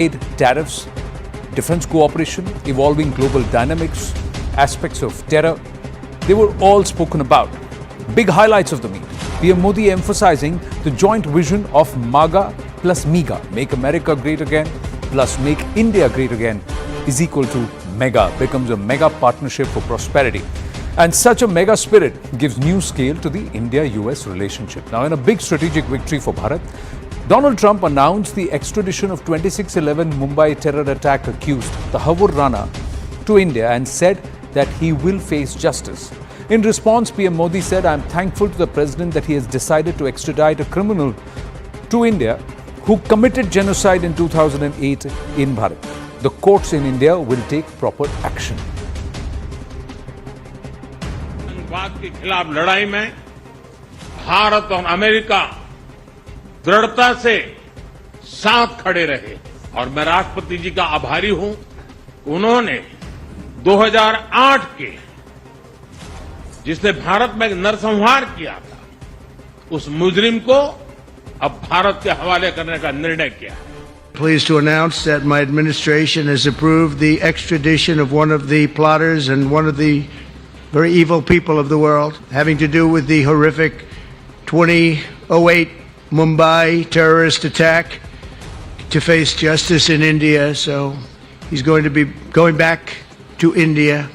tariffs, defense cooperation, evolving global dynamics, aspects of terror. They were all spoken about. Big highlights of the meet. PM Modi emphasizing the joint vision of MAGA plus MEGA, Make America Great Again, plus Make India Great Again, is equal to MEGA, becomes a mega partnership for prosperity. And such a mega spirit gives new scale to the India-US relationship. Now, in a big strategic victory for Bharat, Donald Trump announced the extradition of 26/11 Mumbai terror attack accused Tahawwur Rana to India and said that he will face justice. In response, PM Modi said, "I am thankful to the president that he has decided to extradite a criminal to India who committed genocide in 2008 in Bharat. The courts in India will take proper action." आतंकवाद के खिलाफ लड़ाई में भारत और America दृढ़ता से साथ खड़े रहे और मैं राष्ट्रपति जी का आभारी हूं। उन्होंने 2008 के जिसने भारत में नरसंहार किया था, उस मुजरिम को अब भारत के हवाले करने का निर्णय किया है। Pleased to announce that my administration has approved the extradition of one of the plotters and one of the very evil people of the world, having to do with the horrific 2008 Mumbai terrorist attack, to face justice in India. So he's going to be going back to India.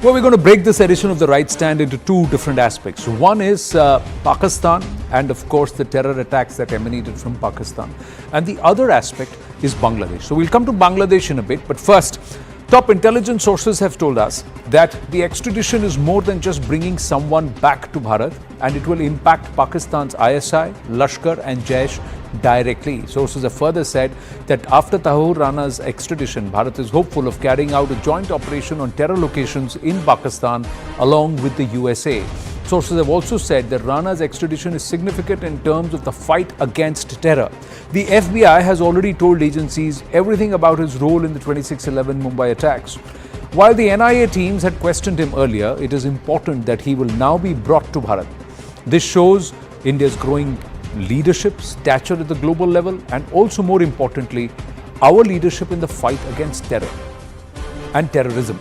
Well, we're going to break this edition of The Right Stand into two different aspects. One is Pakistan and, of course, the terror attacks that emanated from Pakistan. And the other aspect is Bangladesh. So we'll come to Bangladesh in a bit. But first, top intelligence sources have told us that the extradition is more than just bringing someone back to Bharat, and it will impact Pakistan's ISI, Lashkar and Jaish directly. Sources have further said that after Tahawwur Rana's extradition, Bharat is hopeful of carrying out a joint operation on terror locations in Pakistan along with the USA. Sources have also said that Rana's extradition is significant in terms of the fight against terror. The FBI has already told agencies everything about his role in the 26/11 Mumbai attacks. While the NIA teams had questioned him earlier, it is important that he will now be brought to Bharat. This shows India's growing leadership, stature at the global level, and also more importantly, our leadership in the fight against terror and terrorism.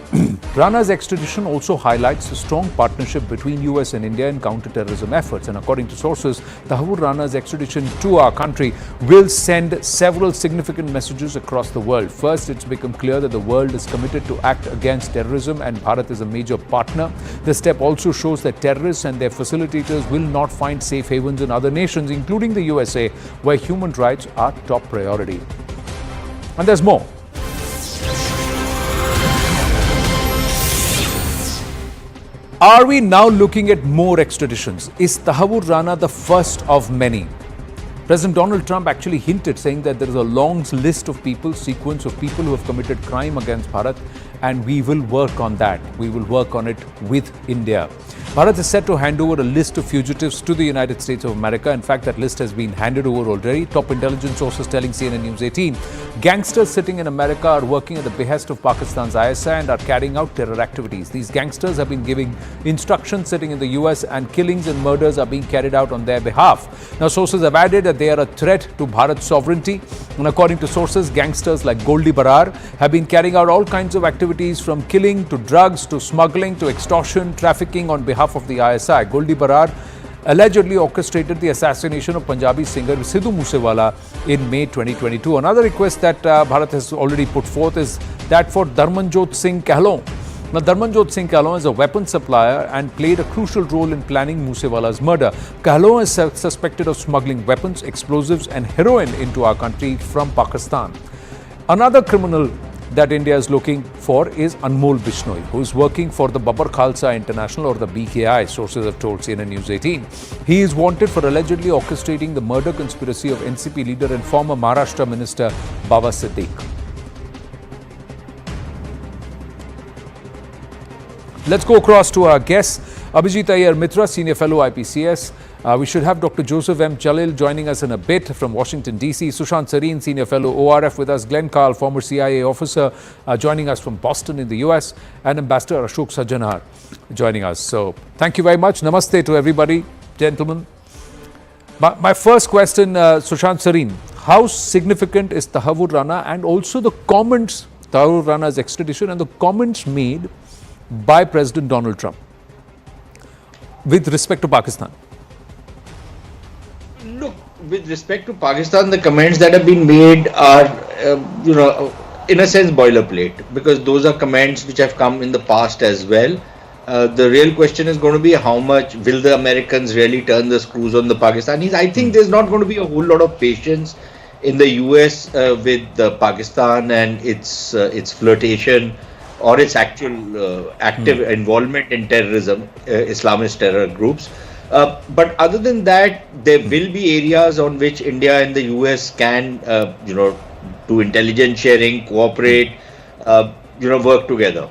Rana's extradition also highlights the strong partnership between US and India in counter-terrorism efforts. And according to sources, Tahawwur Rana's extradition to our country will send several significant messages across the world. First, it's become clear that the world is committed to act against terrorism and Bharat is a major partner. This step also shows that terrorists and their facilitators will not find safe havens in other nations, including the USA, where human rights are top priority. And there's more. Are we now looking at more extraditions? Is Tahawwur Rana the first of many? President Donald Trump actually hinted, saying that there is a long list of people, sequence of people who have committed crime against Bharat, and we will work on that. We will work on it with India. Bharat is set to hand over a list of fugitives to the United States of America. In fact, that list has been handed over already. Top intelligence sources telling CNN News 18. Gangsters sitting in America are working at the behest of Pakistan's ISI and are carrying out terror activities. These gangsters have been giving instructions sitting in the US, and killings and murders are being carried out on their behalf. Now, sources have added that they are a threat to Bharat's sovereignty. And according to sources, gangsters like Goldie Barar have been carrying out all kinds of activities, from killing to drugs to smuggling to extortion, trafficking on behalf of the ISI. Goldie Barar allegedly orchestrated the assassination of Punjabi singer Sidhu Moosewala in May 2022. Another request that Bharat has already put forth is that for Dharmanjot Singh Kahlon. Now, Dharmanjot Singh Kahlon is a weapon supplier and played a crucial role in planning Moosewala's murder. Kahlon is suspected of smuggling weapons, explosives and heroin into our country from Pakistan. Another criminal that India is looking for is Anmol Bishnoi, who is working for the Babar Khalsa International, or the BKI, sources have told CNN News 18. He is wanted for allegedly orchestrating the murder conspiracy of NCP leader and former Maharashtra Minister Baba Siddique. Let's go across to our guests. Abhijit Iyer Mitra, Senior Fellow IPCS. We should have Dr. Joseph M. Jalil joining us in a bit from Washington, D.C. Sushant Sareen, Senior Fellow ORF with us. Glenn Carl, former CIA officer, joining us from Boston in the U.S. And Ambassador Ashok Sajjanar joining us. So thank you very much. Namaste to everybody. Gentlemen, my first question, Sushant Sareen, how significant is Tahawwur Rana and also the comments, Tahawwur Rana's extradition and the comments made by President Donald Trump with respect to Pakistan? Look, with respect to Pakistan, the comments that have been made are, in a sense, boilerplate, because those are comments which have come in the past as well. The real question is going to be how much will the Americans really turn the screws on the Pakistanis. I think there's not going to be a whole lot of patience in the US with Pakistan and its flirtation or its actual active involvement in terrorism, Islamist terror groups. But other than that, there will be areas on which India and the US can, do intelligence sharing, cooperate, work together.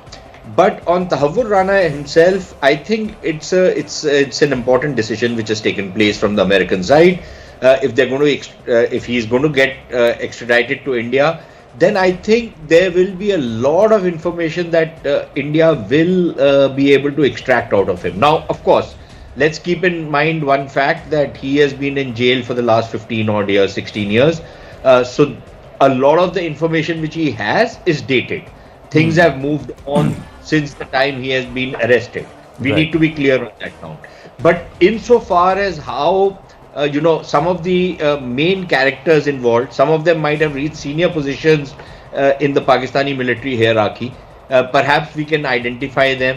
But on Tahawwur Rana himself, I think it's an important decision which has taken place from the American side. If he's going to get extradited to India, then I think there will be a lot of information that India will be able to extract out of him. Now, of course, let's keep in mind one fact, that he has been in jail for the last 15 odd years, 16 years. So a lot of the information which he has is dated. Things have moved on since the time he has been arrested. We need to be clear on that count. But insofar as how, some of the main characters involved, some of them might have reached senior positions in the Pakistani military hierarchy. Perhaps we can identify them,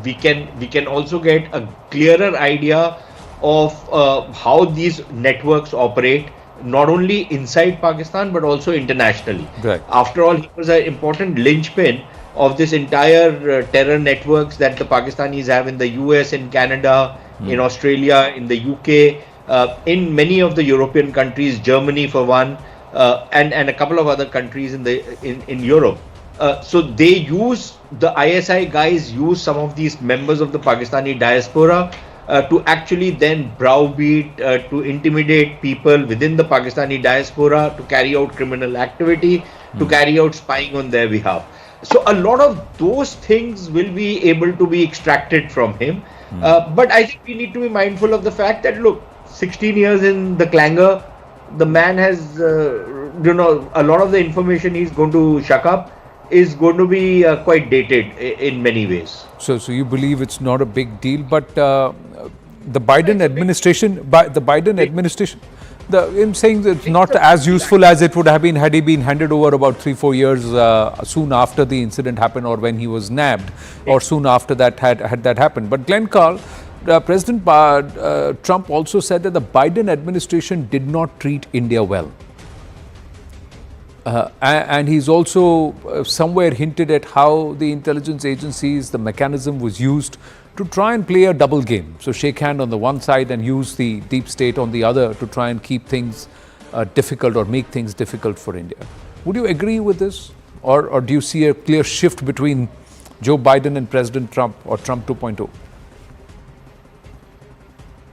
we can also get a clearer idea of how these networks operate, not only inside Pakistan but also internationally. Right. After all, he was an important linchpin of this entire terror networks that the Pakistanis have in the US, in Canada, in Australia, in the UK, in many of the European countries, Germany for one, and a couple of other countries in Europe. So they the ISI guys use some of these members of the Pakistani diaspora to actually then browbeat, to intimidate people within the Pakistani diaspora, to carry out criminal activity, to carry out spying on their behalf. So a lot of those things will be able to be extracted from him. But I think we need to be mindful of the fact that, look, 16 years in the clangor, the man has, a lot of the information he's going to shuck up is going to be quite dated in many ways. So you believe it's not a big deal, but the Biden administration, him saying that it's not as useful as it would have been had he been handed over about 3-4 years soon after the incident happened, or when he was nabbed, or soon after that had that happened. But Glenn Carl, President Trump also said that the Biden administration did not treat India well. And he's also somewhere hinted at how the intelligence agencies, the mechanism was used to try and play a double game. So shake hand on the one side and use the deep state on the other to try and keep things difficult or make things difficult for India. Would you agree with this? Or do you see a clear shift between Joe Biden and President Trump, or Trump 2.0?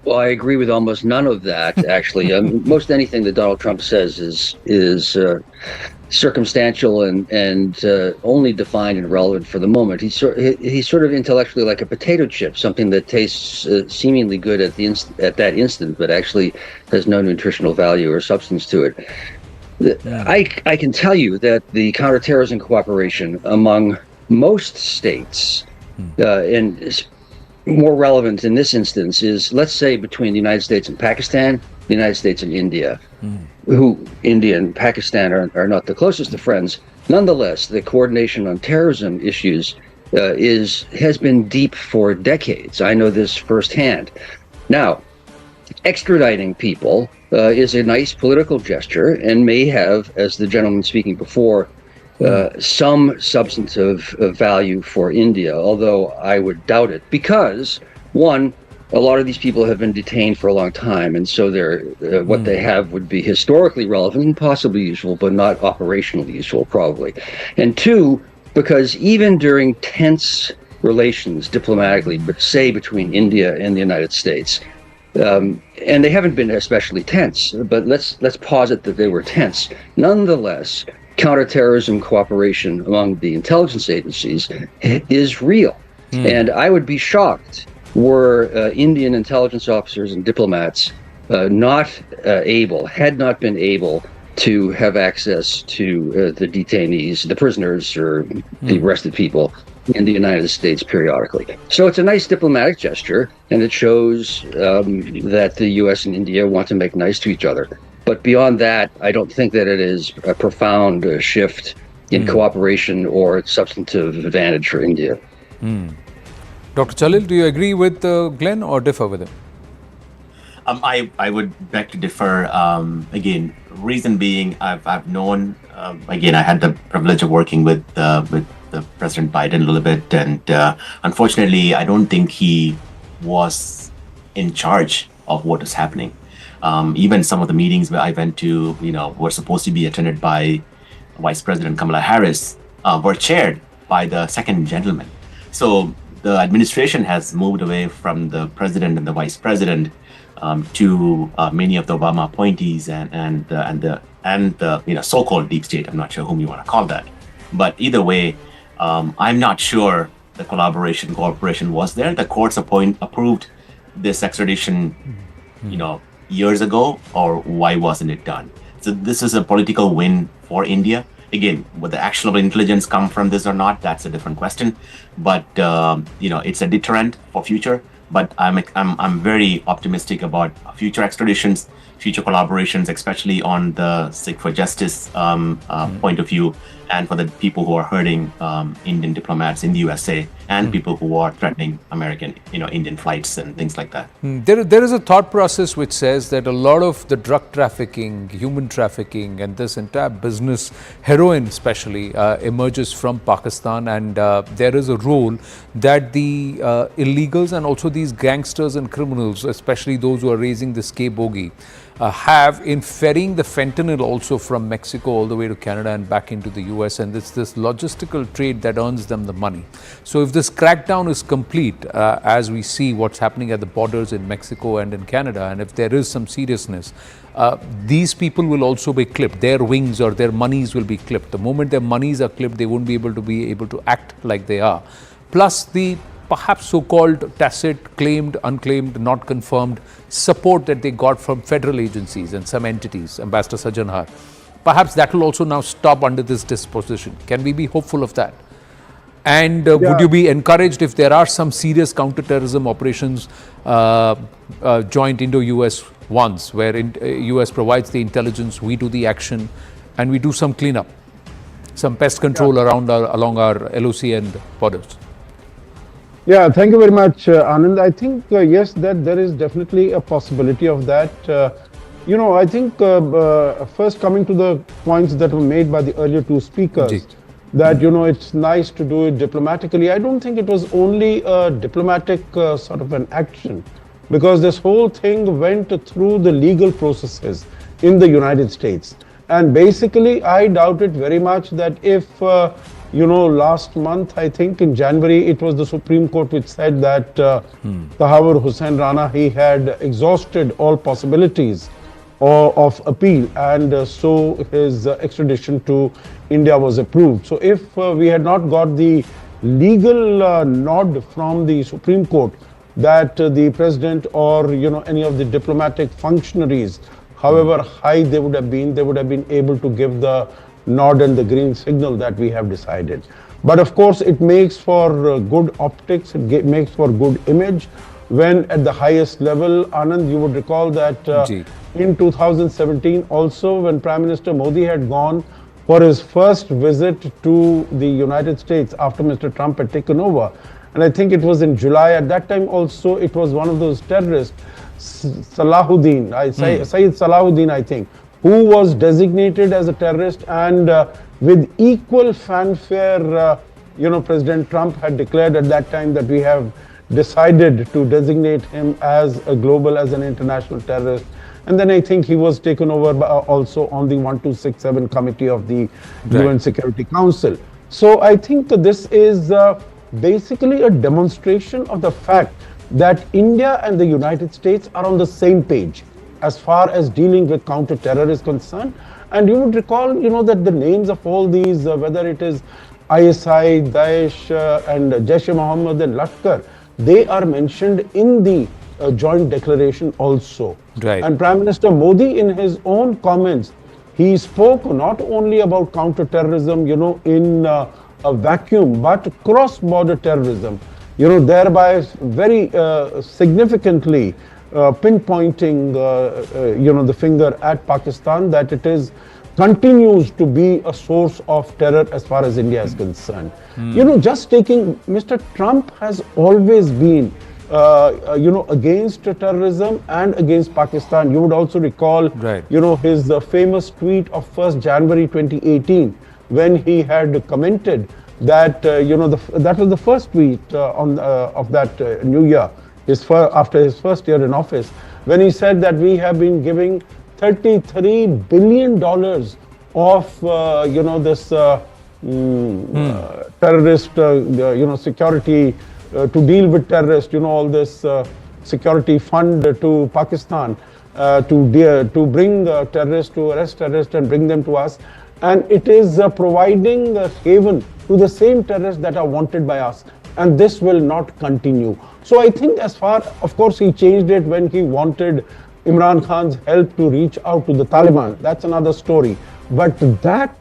Well, I agree with almost none of that, actually. Most anything that Donald Trump says is circumstantial and only defined and relevant for the moment. He's sort of intellectually like a potato chip, something that tastes seemingly good at that instant, but actually has no nutritional value or substance to it. I can tell you that the counterterrorism cooperation among most states, and more relevant in this instance, is, let's say, between the United States and Pakistan, the United States and India, who India and Pakistan are not the closest of friends. Nonetheless, the coordination on terrorism issues has been deep for decades. I know this firsthand. Now, extraditing people is a nice political gesture and may have, as the gentleman speaking before, some substantive value for India, although I would doubt it, because, one, a lot of these people have been detained for a long time, and so what they have would be historically relevant and possibly useful, but not operationally useful, probably. And two, because even during tense relations diplomatically, but say between India and the United States, and they haven't been especially tense, but let's posit that they were tense. Nonetheless, counterterrorism cooperation among the intelligence agencies is real. And I would be shocked were Indian intelligence officers and diplomats had not been able to have access to the detainees, the prisoners, or the arrested people in the United States periodically. So it's a nice diplomatic gesture, and it shows that the U.S. and India want to make nice to each other. But beyond that, I don't think that it is a profound shift in cooperation or substantive advantage for India. Dr. Chalil, do you agree with Glenn or differ with him? I would beg to differ. Again, reason being, I've known. Again, I had the privilege of working with President Biden a little bit, and unfortunately, I don't think he was in charge of what is happening. Even some of the meetings where I went to, were supposed to be attended by Vice President Kamala Harris, were chaired by the second gentleman. So the administration has moved away from the president and the vice president to many of the Obama appointees and the so-called deep state. I'm not sure whom you want to call that, but either way, I'm not sure the cooperation was there. The courts approved this extradition, years ago, or why wasn't it done? So this is a political win for India. Again, would the actionable intelligence come from this or not? That's a different question. But it's a deterrent for future. But I'm very optimistic about future extraditions, future collaborations, especially on the seek for justice point of view, and for the people who are hurting Indian diplomats in the USA and people who are threatening American, Indian flights and things like that. There is a thought process which says that a lot of the drug trafficking, human trafficking, and this entire business, heroin especially, emerges from Pakistan, and there is a role that the illegals and also these gangsters and criminals, especially those who are raising the scapegoat, have in ferrying the fentanyl also from Mexico all the way to Canada and back into the US, and it's this logistical trade that earns them the money. So if this crackdown is complete, as we see what's happening at the borders in Mexico and in Canada, and if there is some seriousness, these people will also be clipped. Their wings or their monies will be clipped. The moment their monies are clipped, they won't be able to act like they are. Plus the perhaps so-called tacit, claimed, unclaimed, not confirmed support that they got from federal agencies and some entities, Ambassador Sajanhar. Perhaps that will also now stop under this disposition. Can we be hopeful of that? And would you be encouraged if there are some serious counter-terrorism operations, joint Indo-US ones, where US provides the intelligence, we do the action, and we do some cleanup, some pest control along our LOC and borders? Yeah, thank you very much, Anand. I think, yes, that there is definitely a possibility of that. I think first coming to the points that were made by the earlier two speakers, that, it's nice to do it diplomatically. I don't think it was only a diplomatic sort of an action, because this whole thing went through the legal processes in the United States. And basically, I doubt it very much that if last month, I think in January, it was the Supreme Court which said that Tahawwur Rana, he had exhausted all possibilities of appeal, and so his extradition to India was approved. So if we had not got the legal nod from the Supreme Court that the president or any of the diplomatic functionaries, however high they would have been able to give the nod and the green signal that we have decided. But of course, it makes for good optics, it makes for good image when at the highest level. Anand, you would recall that in 2017 also, when Prime Minister Modi had gone for his first visit to the United States after Mr. Trump had taken over, and I think it was in July, at that time also it was one of those terrorists, Salahuddin, Sayyid Salahuddin, I think, who was designated as a terrorist, and with equal fanfare, President Trump had declared at that time that we have decided to designate him as an international terrorist. And then I think he was taken over also on the 1267 committee of the UN Security Council. So I think this is basically a demonstration of the fact that India and the United States are on the same page as far as dealing with counter-terror is concerned. And you would recall, that the names of all these, whether it is ISI, Daesh, and Jaish-e-Mohammed and Lashkar, they are mentioned in the joint declaration also. Right. And Prime Minister Modi, in his own comments, he spoke not only about counter-terrorism, in a vacuum, but cross-border terrorism, thereby very significantly pinpointing, the finger at Pakistan, that it continues to be a source of terror as far as India is concerned. Just taking, Mr. Trump has always been against terrorism and against Pakistan. You would also recall, his famous tweet of 1st January 2018, when he had commented that, that was the first tweet of that new year, after his first year in office, when he said that we have been giving $33 billion of, this terrorist, security to deal with terrorists, all this security fund to Pakistan to bring terrorists, to arrest terrorists and bring them to us. And it is providing a haven to the same terrorists that are wanted by us. And this will not continue. So I think of course, he changed it when he wanted Imran Khan's help to reach out to the Taliban. That's another story. But that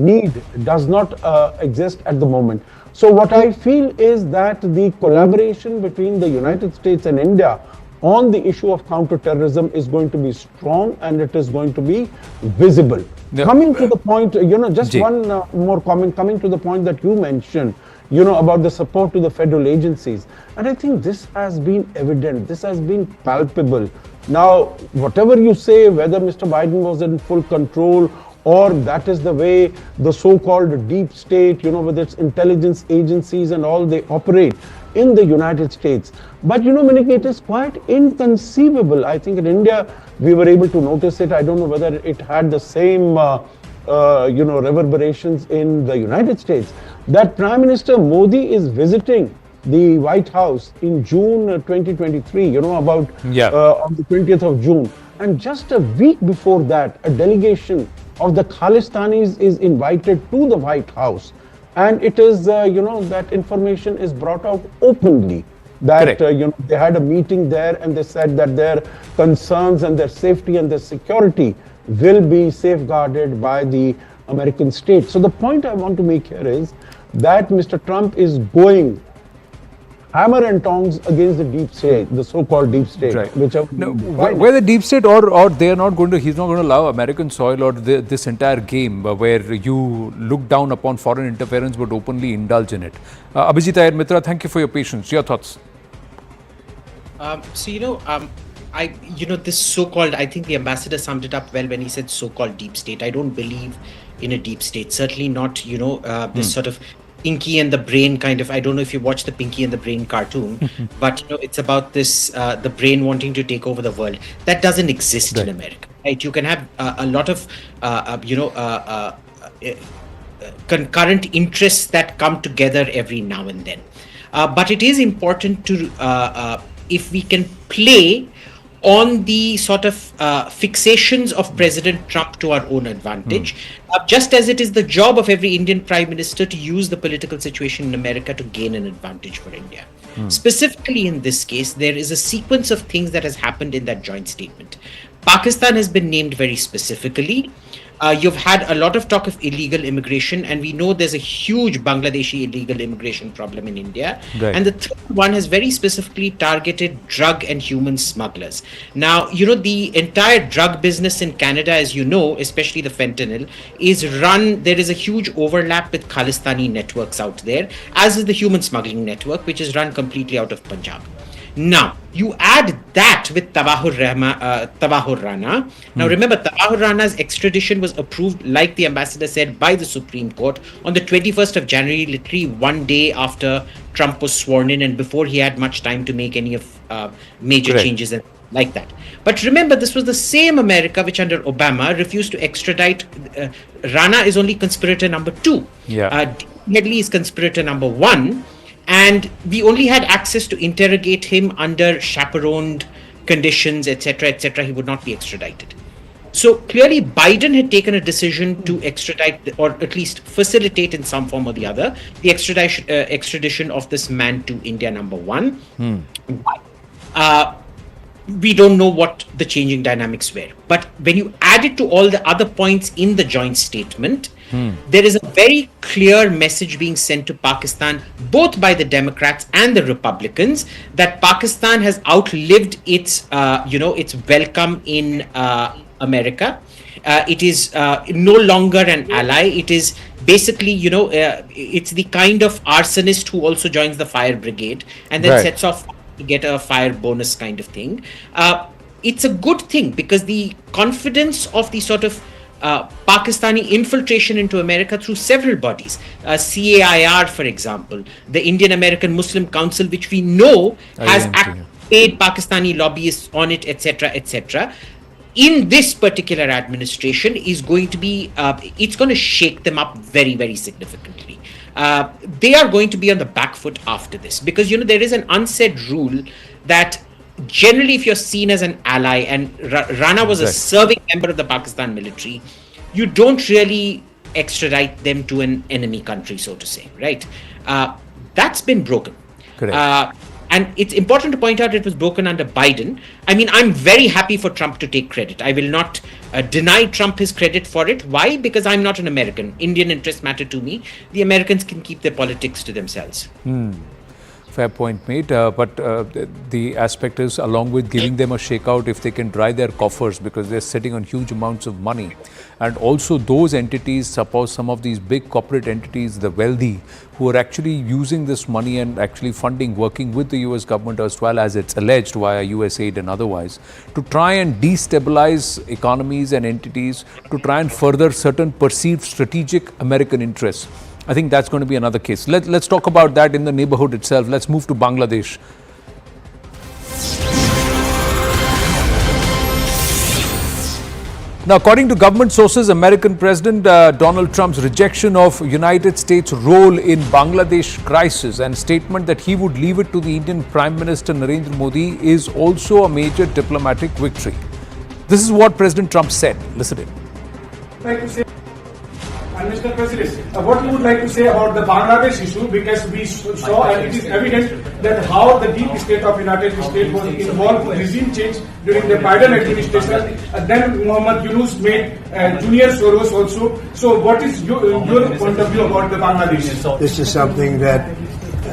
need does not exist at the moment. So what I feel is that the collaboration between the United States and India on the issue of counter-terrorism is going to be strong, and it is going to be visible. Yeah. Coming to the point, just one more comment, coming to the point that you mentioned, about the support to the federal agencies. And I think this has been evident, this has been palpable. Now, whatever you say, whether Mr. Biden was in full control, or that is the way the so-called deep state, with its intelligence agencies and all, they operate in the United States. But, Minik, it is quite inconceivable. I think in India, we were able to notice it. I don't know whether it had the same, reverberations in the United States, that Prime Minister Modi is visiting the White House in June 2023, on the 20th of June. And just a week before that, a delegation of the Khalistanis is invited to the White House. And it is, that information is brought out openly, that, they had a meeting there and they said that their concerns and their safety and their security will be safeguarded by the American state. So the point I want to make here is that Mr. Trump is going hammer and tongs against the deep state, the so-called deep state. Right. Where the deep state or they are not going to, he's not going to allow American soil or this entire game where you look down upon foreign interference but openly indulge in it. Abhijit Iyer Mitra, thank you for your patience. Your thoughts? This so-called, I think the ambassador summed it up well when he said so-called deep state. I don't believe in a deep state, certainly not, this sort of Pinky and the Brain kind of, I don't know if you watch the Pinky and the Brain cartoon, but it's about this, the brain wanting to take over the world. That doesn't exist in America, right? You can have a lot of, concurrent interests that come together every now and then. But it is important to, if we can play on the sort of fixations of President Trump to our own advantage, just as it is the job of every Indian Prime Minister to use the political situation in America to gain an advantage for India. Specifically in this case, there is a sequence of things that has happened in that joint statement. Pakistan has been named very specifically. You've had a lot of talk of illegal immigration, and we know there's a huge Bangladeshi illegal immigration problem in India. Right. And the third one has very specifically targeted drug and human smugglers. Now, the entire drug business in Canada, as you know, especially the fentanyl, is run, there is a huge overlap with Khalistani networks out there, as is the human smuggling network, which is run completely out of Punjab. Now, you add that with Tahawwur Rana. Now, remember, Tahawwur Rana's extradition was approved, like the ambassador said, by the Supreme Court on the 21st of January, literally one day after Trump was sworn in and before he had much time to make any of major changes and like that. But remember, this was the same America which under Obama refused to extradite. Rana is only conspirator number 2. Headley is conspirator number 1. And we only had access to interrogate him under chaperoned conditions, etc., etc. He would not be extradited. So clearly, Biden had taken a decision to extradite, or at least facilitate in some form or the other, the extradition of this man to India. Number one. We don't know what the changing dynamics were. But when you add it to all the other points in the joint statement, there is a very clear message being sent to Pakistan, both by the Democrats and the Republicans, that Pakistan has outlived its, its welcome in America. It is no longer an ally. It is basically, it's the kind of arsonist who also joins the fire brigade and then sets off to get a fire bonus kind of thing. It's a good thing because the confidence of the sort of Pakistani infiltration into America through several bodies, CAIR, for example, the Indian American Muslim Council, which we know has paid Pakistani lobbyists on it, etc., in this particular administration is going to be, it's going to shake them up very, very significantly. They are going to be on the back foot after this because, there is an unsaid rule that generally if you're seen as an ally, and Rana was a serving member of the Pakistan military, you don't really extradite them to an enemy country, so to say, right? That's been broken. Correct. And it's important to point out it was broken under Biden. I mean, I'm very happy for Trump to take credit. I will not deny Trump his credit for it. Why? Because I'm not an American. Indian interests matter to me. The Americans can keep their politics to themselves. Fair point, mate. But the aspect is, along with giving them a shakeout, if they can dry their coffers because they're sitting on huge amounts of money. And also those entities, suppose some of these big corporate entities, the wealthy, who are actually using this money and actually funding, working with the US government as well as it's alleged via US aid and otherwise, to try and destabilize economies and entities, to try and further certain perceived strategic American interests. I think that's going to be another case. Let's talk about that in the neighborhood itself. Let's move to Bangladesh. Now, according to government sources, American President Donald Trump's rejection of United States' role in Bangladesh crisis and statement that he would leave it to the Indian Prime Minister Narendra Modi is also a major diplomatic victory. This is what President Trump said. Listen in. Like to say, and Mr. President, what you would like to say about the Bangladesh issue, because we saw and it is evident that how the deep state of United States was involved in regime change during the Biden administration. Then Mohammad Yunus made Junior Soros also. So what is your point of view about the Bangladesh? This is something that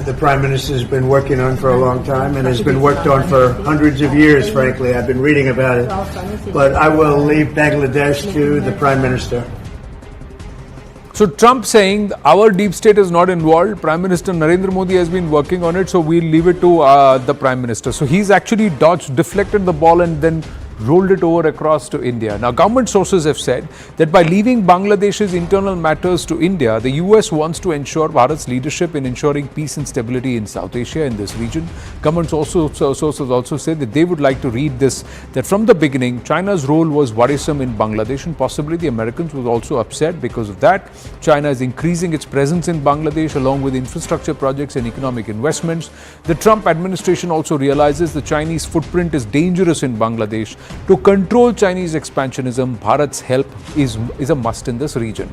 the Prime Minister has been working on for a long time and has been worked on for hundreds of years, frankly. I've been reading about it. But I will leave Bangladesh to the Prime Minister. So Trump saying our deep state is not involved. Prime Minister Narendra Modi has been working on it, so we'll leave it to the Prime Minister. So he's actually deflected the ball and then rolled it over across to India. Now, government sources have said that by leaving Bangladesh's internal matters to India, the US wants to ensure Bharat's leadership in ensuring peace and stability in South Asia, in this region. Government sources also said that they would like to read this, that from the beginning, China's role was worrisome in Bangladesh, and possibly the Americans were also upset because of that. China is increasing its presence in Bangladesh along with infrastructure projects and economic investments. The Trump administration also realizes the Chinese footprint is dangerous in Bangladesh. To control Chinese expansionism, Bharat's help is a must in this region.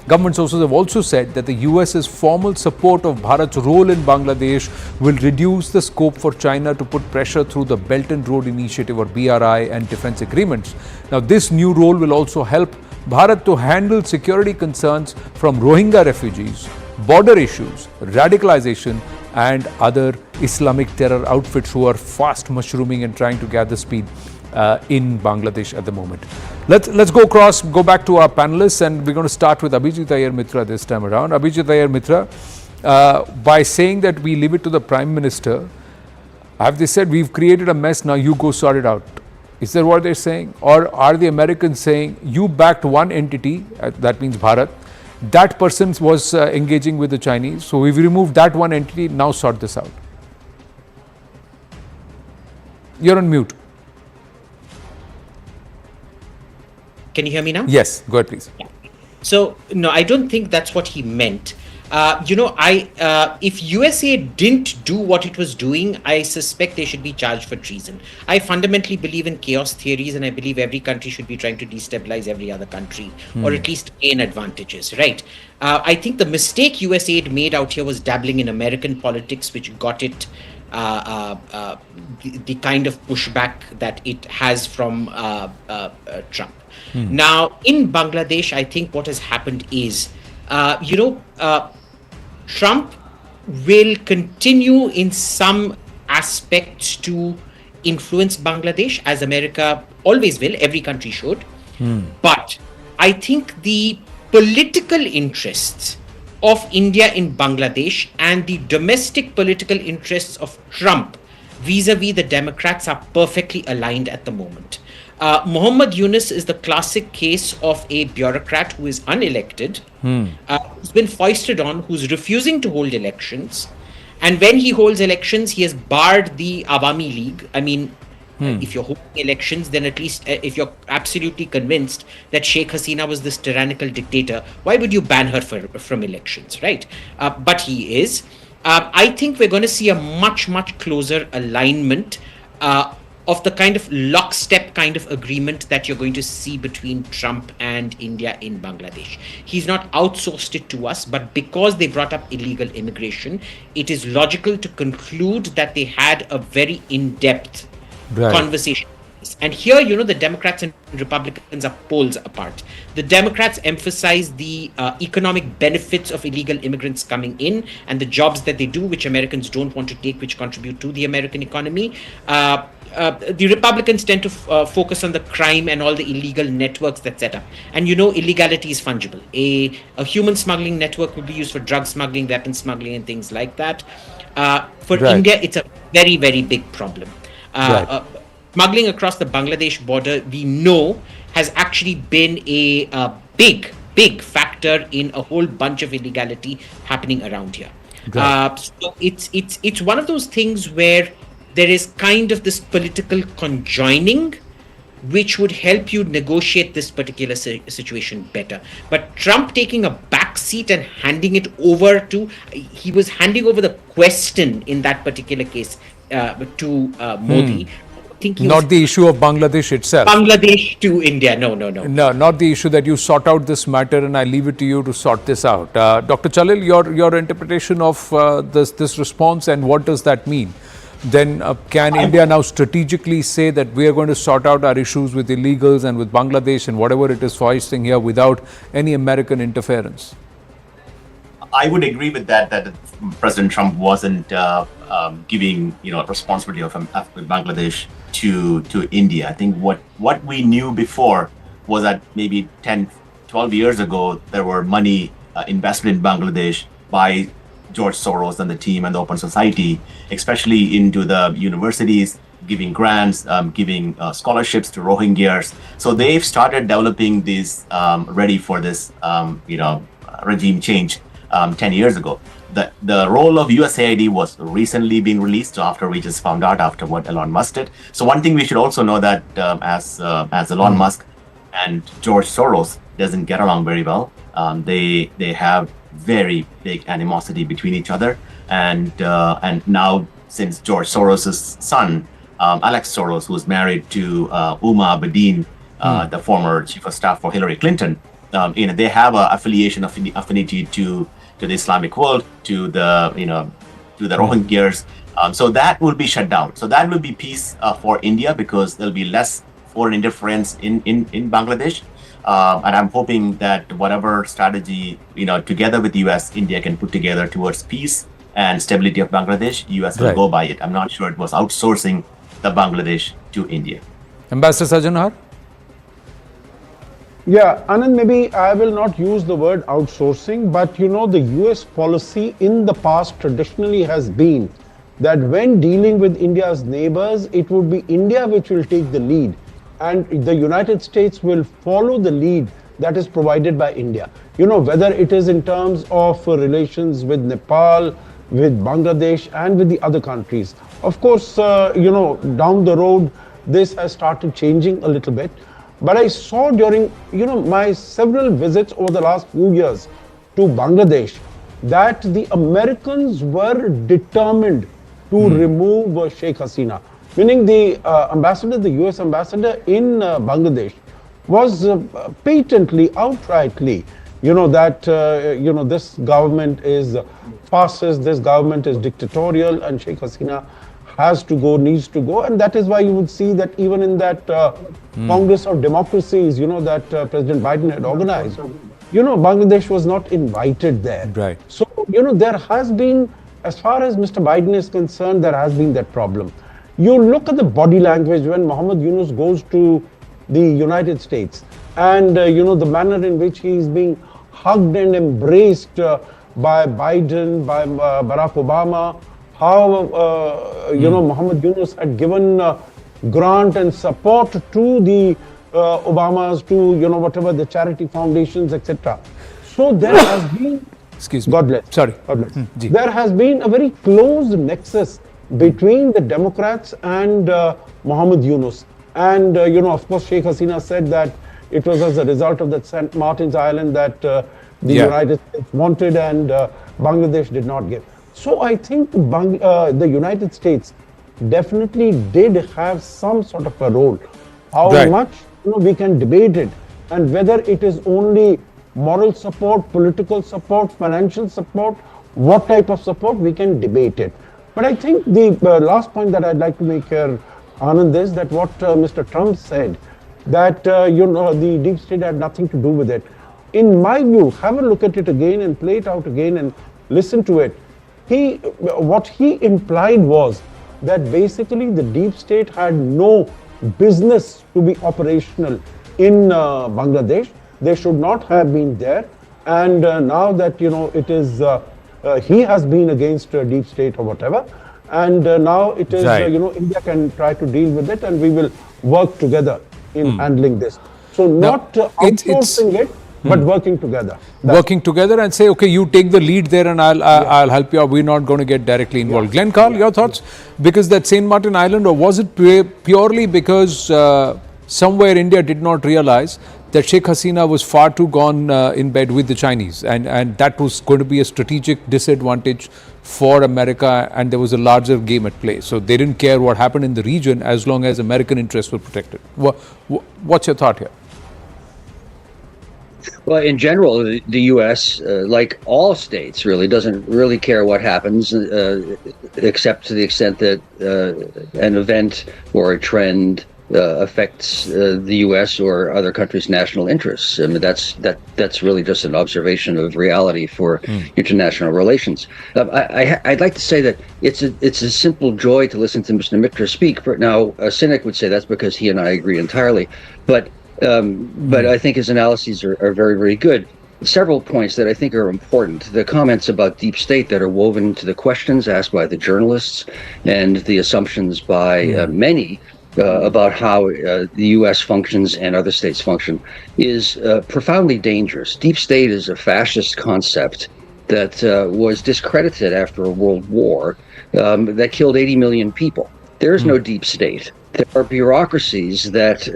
Government sources have also said that the US's formal support of Bharat's role in Bangladesh will reduce the scope for China to put pressure through the Belt and Road Initiative, or BRI, and defense agreements. Now, this new role will also help Bharat to handle security concerns from Rohingya refugees, border issues, radicalization, and other Islamic terror outfits who are fast mushrooming and trying to gather speed in Bangladesh at the moment. Let's go back to our panelists, and we're going to start with Abhijit Iyer Mitra this time around. Abhijit Iyer Mitra, by saying that we leave it to the Prime Minister, have they said we've created a mess, now you go sort it out? Is that what they're saying? Or are the Americans saying you backed one entity, that means Bharat, that person was engaging with the Chinese, so we've removed that one entity, now sort this out? You're on mute. Can you hear me now? Yes, go ahead, please. Yeah. So, no, I don't think that's what he meant. If USA didn't do what it was doing, I suspect they should be charged for treason. I fundamentally believe in chaos theories, and I believe every country should be trying to destabilize every other country, or at least gain advantages, right? I think the mistake USA made out here was dabbling in American politics, which got it the kind of pushback that it has from Trump. Now, in Bangladesh, I think what has happened is, Trump will continue in some aspects to influence Bangladesh, as America always will, every country should. But I think the political interests of India in Bangladesh and the domestic political interests of Trump vis-a-vis the Democrats are perfectly aligned at the moment. Muhammad Yunus is the classic case of a bureaucrat who is unelected, who's been foisted on, who's refusing to hold elections. And when he holds elections, he has barred the Awami League. I mean, if you're holding elections, then at least if you're absolutely convinced that Sheikh Hasina was this tyrannical dictator, why would you ban her from elections, right? But he is. I think we're going to see a much, much closer alignment of the kind of lockstep kind of agreement that you're going to see between Trump and India in Bangladesh. He's not outsourced it to us, but because they brought up illegal immigration, it is logical to conclude that they had a very in-depth conversation. And here, the Democrats and Republicans are poles apart. The Democrats emphasize the economic benefits of illegal immigrants coming in and the jobs that they do, which Americans don't want to take, which contribute to the American economy. The Republicans tend to focus on the crime and all the illegal networks that set up. And illegality is fungible. A human smuggling network would be used for drug smuggling, weapon smuggling, and things like that. For India, it's a very, very big problem. Smuggling across the Bangladesh border, we know, has actually been a big factor in a whole bunch of illegality happening around here. So it's one of those things where there is kind of this political conjoining which would help you negotiate this particular situation better. But Trump taking a back seat and handing it over he was handing over the question in that particular case to Modi. Not the issue of Bangladesh itself. Bangladesh to India. No. No, not the issue that you sort out this matter and I leave it to you to sort this out. Dr. Chalil, your interpretation of this response and what does that mean? Then can India now strategically say that we are going to sort out our issues with illegals and with Bangladesh and whatever it is foisting here without any American interference? I would agree with that President Trump wasn't giving responsibility of Bangladesh to India. I think what we knew before was that maybe 10, 12 years ago there were money invested in Bangladesh by George Soros and the team and the Open Society, especially into the universities, giving grants, giving scholarships to Rohingyas. So they've started developing these ready for this regime change 10 years ago. The role of USAID was recently being released after we just found out after what Elon Musk did. So one thing we should also know that as Elon Musk and George Soros doesn't get along very well. They have very big animosity between each other, and now since George Soros's son Alex Soros, who's married to Uma Abedin, the former chief of staff for Hillary Clinton, they have an affinity to the Islamic world, to the Rohingyas. So that will be shut down. So that will be peace for India because there'll be less foreign interference in Bangladesh. And I'm hoping that whatever strategy, together with the US, India can put together towards peace and stability of Bangladesh, US will go by it. I'm not sure it was outsourcing the Bangladesh to India. Ambassador Sajanhar? Yeah, Anand, maybe I will not use the word outsourcing, but the US policy in the past traditionally has been that when dealing with India's neighbors, it would be India which will take the lead. And the United States will follow the lead that is provided by India. Whether it is in terms of relations with Nepal, with Bangladesh, and with the other countries. Of course, down the road, this has started changing a little bit. But I saw during, my several visits over the last few years to Bangladesh, that the Americans were determined to remove Sheikh Hasina. Meaning the ambassador, the US ambassador in Bangladesh was patently, outrightly, that, this government is fascist, this government is dictatorial, and Sheikh Hasina has to go, needs to go. And that is why you would see that even in that Congress of Democracies, that President Biden had organized, Bangladesh was not invited there. Right. So, there has been, as far as Mr. Biden is concerned, there has been that problem. You look at the body language when Muhammad Yunus goes to the United States and, the manner in which he is being hugged and embraced by Biden, by Barack Obama, how, Muhammad Yunus had given grant and support to the Obamas, to, whatever the charity foundations, etc. So there has been, excuse me. God bless. Sorry. God bless. There has been a very close nexus between the Democrats and Muhammad Yunus. And, of course, Sheikh Hasina said that it was as a result of that St. Martin's Island that the United States wanted and Bangladesh did not give. So I think the United States definitely did have some sort of a role. How much, we can debate it, and whether it is only moral support, political support, financial support, what type of support, we can debate it. But I think the last point that I'd like to make here, Anand, is that what Mr. Trump said, that, the deep state had nothing to do with it. In my view, have a look at it again and play it out again and listen to it. What he implied was that basically the deep state had no business to be operational in Bangladesh. They should not have been there. And now that, it is, he has been against deep state or whatever. And now it is, India can try to deal with it and we will work together in handling this. So not outsourcing it, but working together. Working together and say, okay, you take the lead there and I'll help you out. We're not going to get directly involved. Glenn Carl, your thoughts? Because that St. Martin Island, or was it purely because somewhere India did not realize that Sheikh Hasina was far too gone in bed with the Chinese, and that was going to be a strategic disadvantage for America, and there was a larger game at play. So they didn't care what happened in the region as long as American interests were protected. What's your thought here? Well, in general, the U.S., like all states, really doesn't really care what happens, except to the extent that an event or a trend affects the U.S. or other countries' national interests. I mean, that's really just an observation of reality for international relations. I'd like to say that it's a simple joy to listen to Mr. Mitra speak. Now, a cynic would say that's because he and I agree entirely, but I think his analyses are very, very good. Several points that I think are important. The comments about deep state that are woven into the questions asked by the journalists and the assumptions by many about how the U.S. functions and other states function is profoundly dangerous. Deep state is a fascist concept that was discredited after a world war that killed 80 million people. There is no deep state. There are bureaucracies that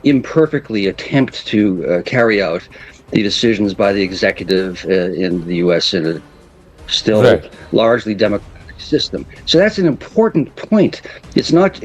imperfectly attempt to carry out the decisions by the executive in the U.S. in a still largely democratic system. So that's an important point. It's not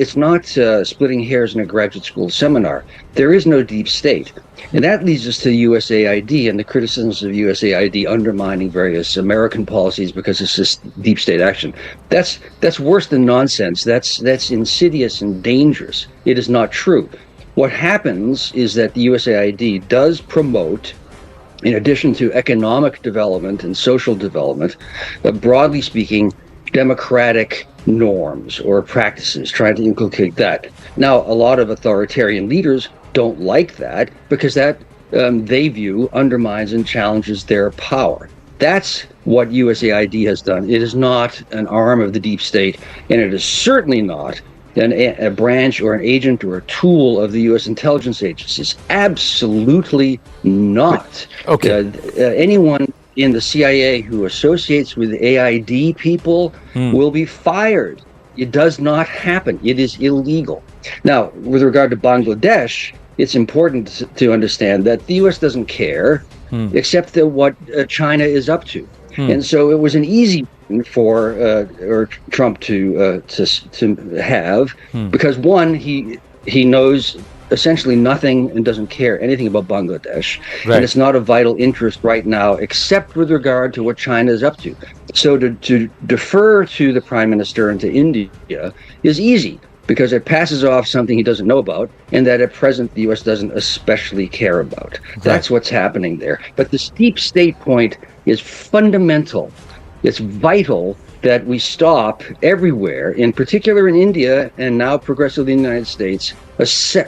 splitting hairs in a graduate school seminar. There is no deep state. And that leads us to USAID and the criticisms of USAID undermining various American policies because it's just deep state action. That's worse than nonsense. That's insidious and dangerous. It is not true. What happens is that the USAID does promote, in addition to economic development and social development, broadly speaking, democratic norms or practices, trying to inculcate that. Now, a lot of authoritarian leaders don't like that because that they view undermines and challenges their power. That's what USAID has done. It is not an arm of the deep state, and it is certainly not a branch or an agent or a tool of the U.S. intelligence agencies. Absolutely not. Okay. Anyone in the CIA who associates with AID people will be fired. It does not happen. It is illegal. Now, with regard to Bangladesh, it's important to understand that the U.S. doesn't care except what China is up to. And so it was an easy one for or Trump to have because one, he knows essentially nothing and doesn't care anything about Bangladesh. Right. And it's not a vital interest right now, except with regard to what China is up to. So to defer to the Prime Minister and to India is easy because it passes off something he doesn't know about and that at present the U.S. doesn't especially care about. Right. That's what's happening there. But the deep state point is fundamental. It's vital that we stop everywhere, in particular in India and now progressively in the United States,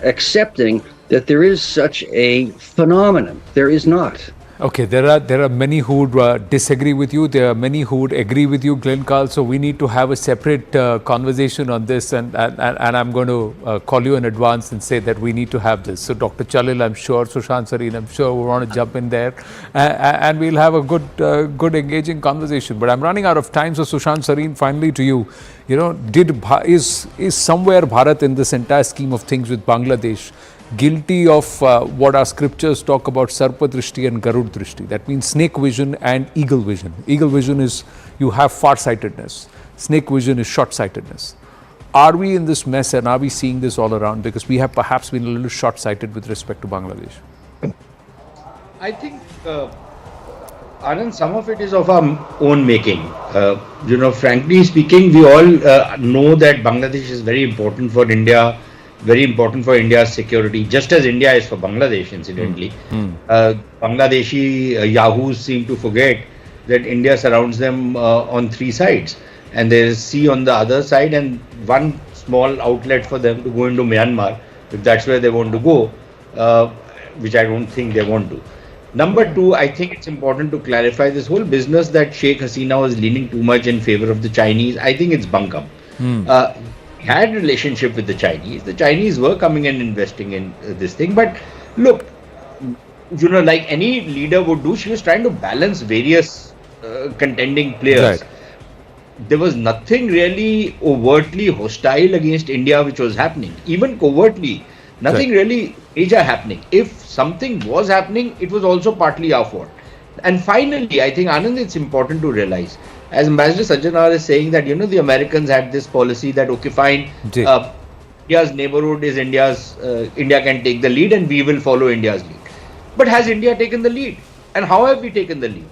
accepting that there is such a phenomenon. There is not. Okay, there are many who would disagree with you. There are many who would agree with you, Glenn Carl. So we need to have a separate conversation on this, and I'm going to call you in advance and say that we need to have this. So Dr. Chalil, I'm sure, Sushant Sareen, I'm sure we want to jump in there, and we'll have a good engaging conversation. But I'm running out of time, so Sushant Sareen, finally to you. You know, is somewhere Bharat in this entire scheme of things with Bangladesh guilty of what our scriptures talk about Sarpa Drishti and Garud Drishti? That means snake vision and eagle vision. Eagle vision is you have far-sightedness. Snake vision is short-sightedness. Are we in this mess and are we seeing this all around? Because we have perhaps been a little short-sighted with respect to Bangladesh. I think, Anand, some of it is of our own making. Frankly speaking, we all know that Bangladesh is very important for India, very important for India's security, just as India is for Bangladesh, incidentally. Bangladeshi yahoos seem to forget that India surrounds them on three sides. And there is sea on the other side and one small outlet for them to go into Myanmar, if that's where they want to go, which I don't think they want to. Number two, I think it's important to clarify this whole business that Sheikh Hasina was leaning too much in favor of the Chinese. I think it's bunkum. Had a relationship with the Chinese. The Chinese were coming and investing in this thing. But look, like any leader would do, she was trying to balance various contending players. Right. There was nothing really overtly hostile against India which was happening. Even covertly, nothing really major happening. If something was happening, it was also partly our fault. And finally, I think, Anand, it's important to realize, as Ambassador Sajjanar is saying that, the Americans had this policy that, okay, fine, India's neighborhood is India can take the lead and we will follow India's lead. But has India taken the lead? And how have we taken the lead?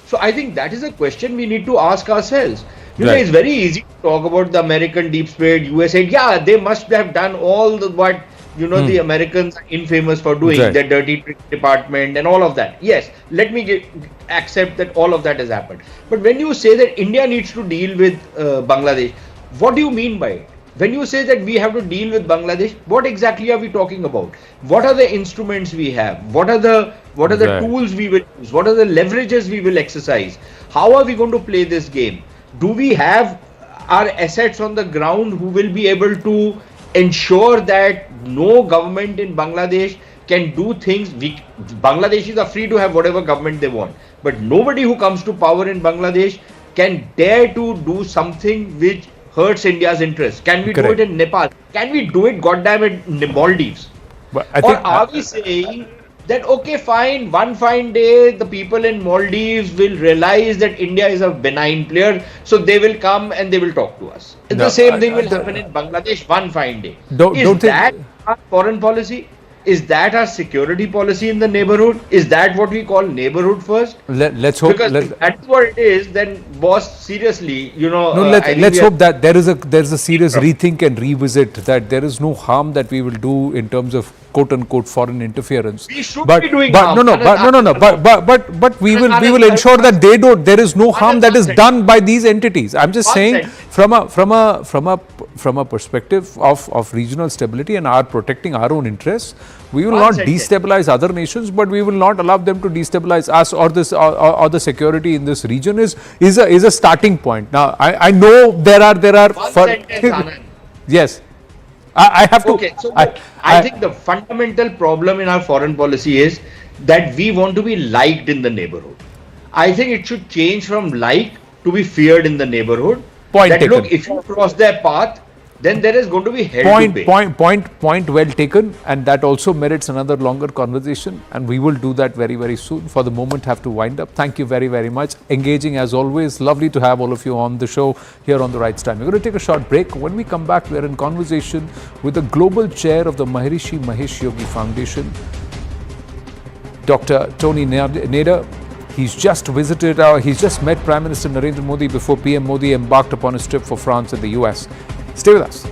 So I think that is a question we need to ask ourselves. It's very easy to talk about the American deep state, USA. Yeah, they must have done all what the Americans are infamous for doing, their dirty trick department and all of that. Yes, let me accept that all of that has happened. But when you say that India needs to deal with Bangladesh, what do you mean by it? When you say that we have to deal with Bangladesh, what exactly are we talking about? What are the instruments we have? What are the tools we will use? What are the leverages we will exercise? How are we going to play this game? Do we have our assets on the ground who will be able to ensure that no government in Bangladesh can do things? Bangladeshis are free to have whatever government they want, but nobody who comes to power in Bangladesh can dare to do something which hurts India's interest. Can we do it in Nepal? Can we do it, goddamn it, in Maldives? Or are we saying that, okay, fine, one fine day the people in Maldives will realize that India is a benign player, so they will come and they will talk to us. The same thing will happen in Bangladesh one fine day. Is that our foreign policy? Is that our security policy in the neighborhood? Is that what we call neighborhood first? Let's hope. Because if that's what it is, then boss, seriously, let's hope that there is a serious rethink and revisit, that there is no harm that we will do in terms of quote unquote foreign interference. We should be doing harm. But we will ensure that there is no harm that is done by these entities. I'm just saying from a perspective of regional stability and our protecting our own interests, we will not destabilize other nations, but we will not allow them to destabilize us or the security in this region is a starting point. Now I know there are yes. I have to. Okay, so I think the fundamental problem in our foreign policy is that we want to be liked in the neighborhood. I think it should change from like to be feared in the neighborhood. Point taken. Look, if you cross their path, then there is going to be hell to pay. Point well taken, and that also merits another longer conversation, and we will do that very, very soon. For the moment, have to wind up. Thank you very, very much. Engaging as always. Lovely to have all of you on the show here on The Right Stand. We're going to take a short break. When we come back, we're in conversation with the global chair of the Maharishi Mahesh Yogi Foundation, Dr. Tony Nader. He's just met Prime Minister Narendra Modi before PM Modi embarked upon his trip for France and the US. Stay with us.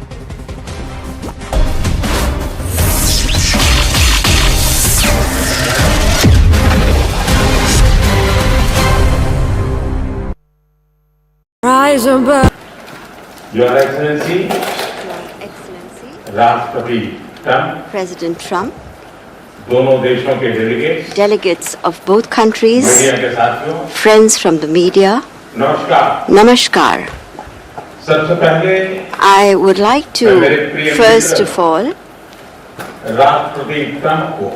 Rise above. Your Excellency, राष्ट्रपति Trump, President Trump, दोनों देशों के delegates, delegates of both countries, media के साथियों, friends from the media, नमस्कार. Namaskar. सबसे पहले I would like to, first of all, राष्ट्रपति ट्रम्प को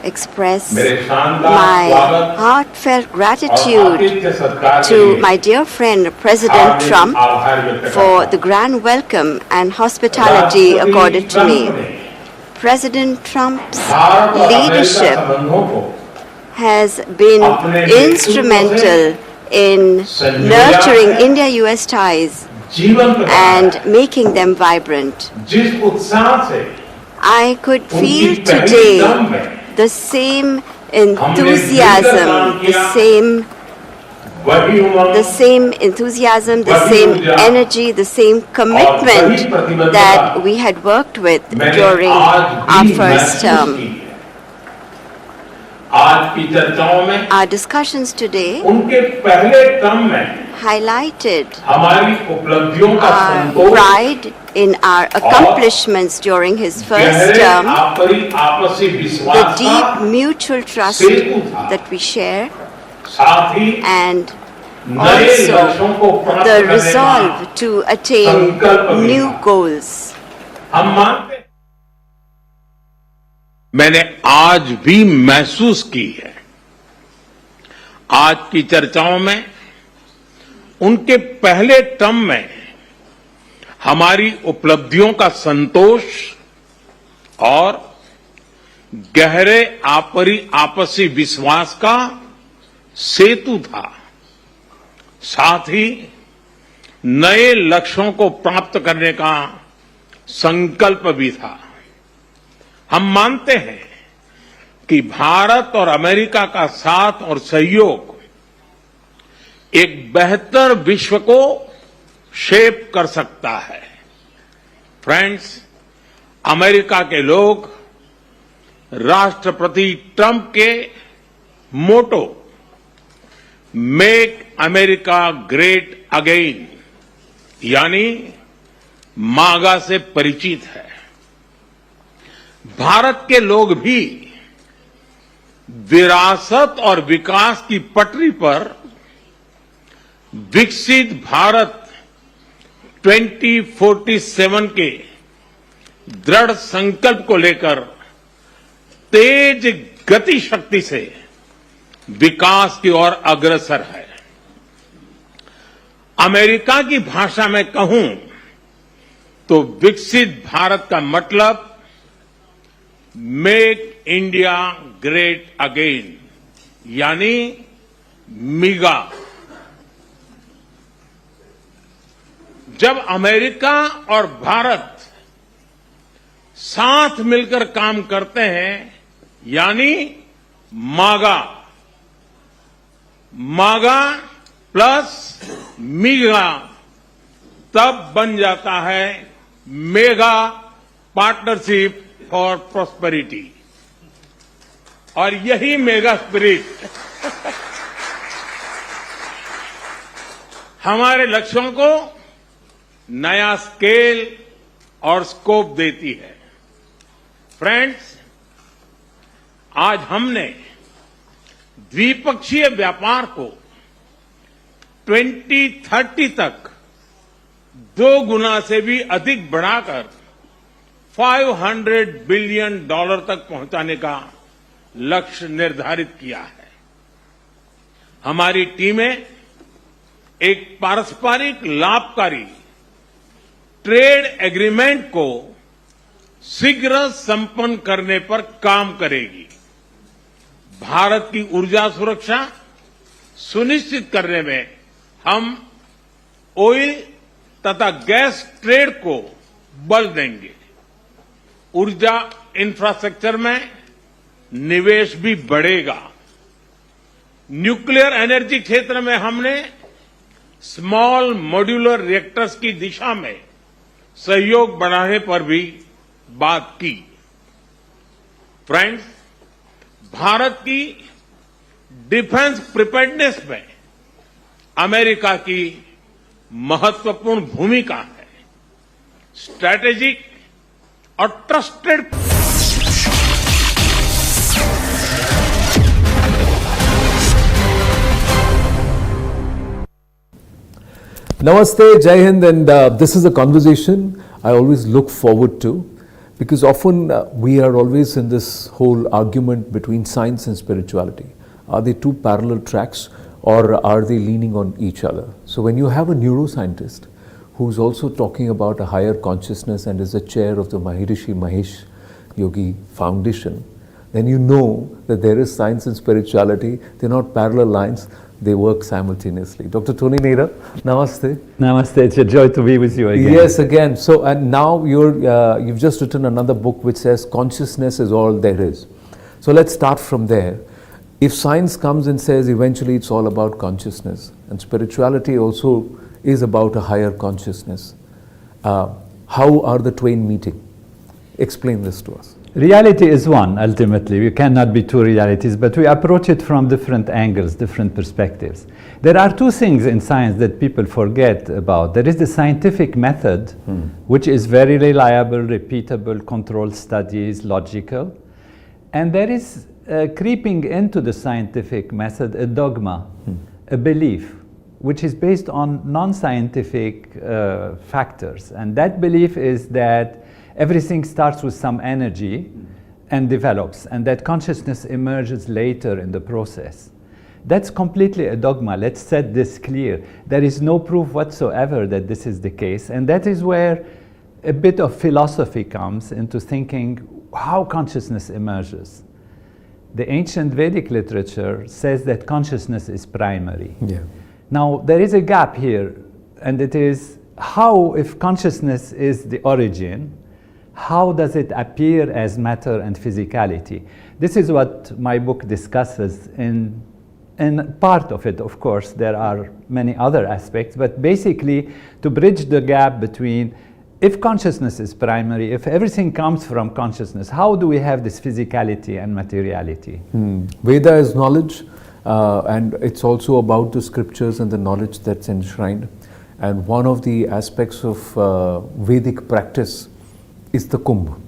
express मेरे शानदार my स्वागत heartfelt और gratitude आतिथ्य सत्कार के to लिए my dear friend President Hardik Trump आभार व्यक्त for करता the हूं. grand welcome and hospitality राष्ट्रपति accorded to ट्रम्प me. ने President Trump's भारत और अमेरिका leadership संबंधों को has been अपने नेतृत्व instrumental in nurturing India-US ties जीवन and making them vibrant. जिस उत्साह से I could उनकी feel पहली today टर्म में the same enthusiasm, वही उमंग, the same enthusiasm, the वही same ऊर्जा energy, the same और commitment वही प्रतिबद्धता that we had worked with मैंने during आज our भी first महसूस term. की है. आज की चर्चाओं में Our discussions today उनके पहले टर्म में highlighted हमारी उपलब्धियों का our Santosh pride in our accomplishments during his first गहरे term, आपसी the विश्वास deep का mutual trust सेतु था. that we share, साथ ही and नए लक्ष्यों को also प्राप्त the करने का resolve to attain संकल्प भी new था. goals. हम मानते हैं, मैंने आज भी महसूस की है. आज की चर्चाओं में उनके पहले टर्म में हमारी उपलब्धियों का संतोष और गहरे आपसी विश्वास का सेतु था. साथ ही नए लक्ष्यों को प्राप्त करने का संकल्प भी था. हम मानते हैं कि भारत और अमेरिका का साथ और सहयोग एक बेहतर विश्व को शेप कर सकता है. फ्रेंड्स, अमेरिका के लोग राष्ट्रपति ट्रंप के motto make America great again यानी मागा से परिचित है. भारत के लोग भी विरासत और विकास की पटरी पर विकसित भारत 2047 के दृढ़ संकल्प को लेकर तेज गति शक्ति से विकास की ओर अग्रसर है. अमेरिका की भाषा में कहूं तो विकसित भारत का मतलब मेक इंडिया ग्रेट अगेन यानी मिगा. जब अमेरिका और भारत साथ मिलकर काम करते हैं यानी मागा प्लस मिगा, तब बन जाता है मेगा पार्टनरशिप फॉर प्रॉस्पेरिटी. और यही मेगा स्पिरिट हमारे लक्ष्यों को नया स्केल और स्कोप देती है. फ्रेंड्स, आज हमने द्विपक्षीय व्यापार को 2030 तक 2 गुना से भी अधिक बढ़ाकर $500 बिलियन तक पहुंचाने का लक्ष्य निर्धारित किया है. हमारी टीमें एक पारस्परिक लाभकारी ट्रेड एग्रीमेंट को शीघ्र संपन्न करने पर काम करेगी। भारत की ऊर्जा सुरक्षा सुनिश्चित करने में हम ऑयल तथा गैस ट्रेड को बल देंगे। ऊर्जा इंफ्रास्ट्रक्चर में निवेश भी बढ़ेगा। न्यूक्लियर एनर्जी क्षेत्र में हमने स्मॉल मॉड्यूलर रिएक्टर्स की दिशा में सहयोग बढ़ाने पर भी बात की। फ्रेंड्स, भारत की डिफेंस प्रिपेयर्डनेस में अमेरिका की महत्वपूर्ण भूमिका है। स्ट्रैटेजिक और trusted Namaste, Jai Hind, and this is a conversation I always look forward to, because often we are always in this whole argument between science and spirituality. Are they two parallel tracks, or are they leaning on each other? So when you have a neuroscientist who's also talking about a higher consciousness and is the chair of the Maharishi Mahesh Yogi Foundation, then you know that there is science and spirituality. They're not parallel lines, they work simultaneously. Dr. Tony Nader, namaste. Namaste, it's a joy to be with you again. Yes, again. So, and now you've just written another book which says consciousness is all there is. So let's start from there. If science comes and says eventually it's all about consciousness, and spirituality also is about a higher consciousness, how are the twain meeting? Explain this to us. Reality is one, ultimately. We cannot be two realities, but we approach it from different angles, different perspectives. There are two things in science that people forget about. There is the scientific method, which is very reliable, repeatable, controlled studies, logical. And there is creeping into the scientific method a dogma, a belief, which is based on non-scientific factors. And that belief is that everything starts with some energy and develops, and that consciousness emerges later in the process. That's completely a dogma. Let's set this clear. There is no proof whatsoever that this is the case, and that is where a bit of philosophy comes into thinking how consciousness emerges. The ancient Vedic literature says that consciousness is primary. Yeah. Now, there is a gap here, and it is how, if consciousness is the origin, how does it appear as matter and physicality? This is what my book discusses. In part of it, of course, there are many other aspects, but basically to bridge the gap between if consciousness is primary, if everything comes from consciousness, how do we have this physicality and materiality? Veda is knowledge, and it's also about the scriptures and the knowledge that's enshrined. And one of the aspects of Vedic practice is the Kumbh.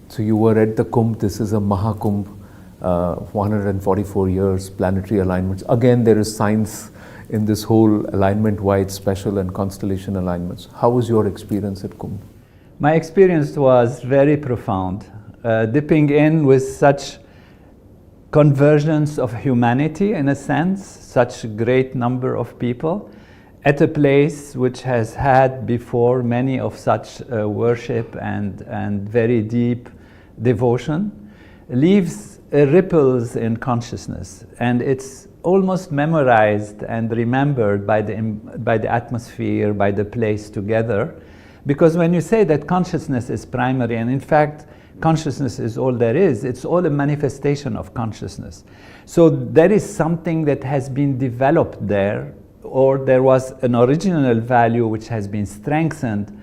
So you were at the Kumbh. This is a Mahakumbh, 144 years, planetary alignments. Again, there is science in this whole alignment, why it's special, and constellation alignments. How was your experience at Kumbh? My experience was very profound, dipping in with such convergence of humanity, in a sense, such a great number of people, at a place which has had before many of such worship and very deep devotion, leaves ripples in consciousness, and it's almost memorized and remembered by the atmosphere, by the place together. Because when you say that consciousness is primary, and in fact consciousness is all there is, it's all a manifestation of consciousness. So there is something that has been developed there, or there was an original value which has been strengthened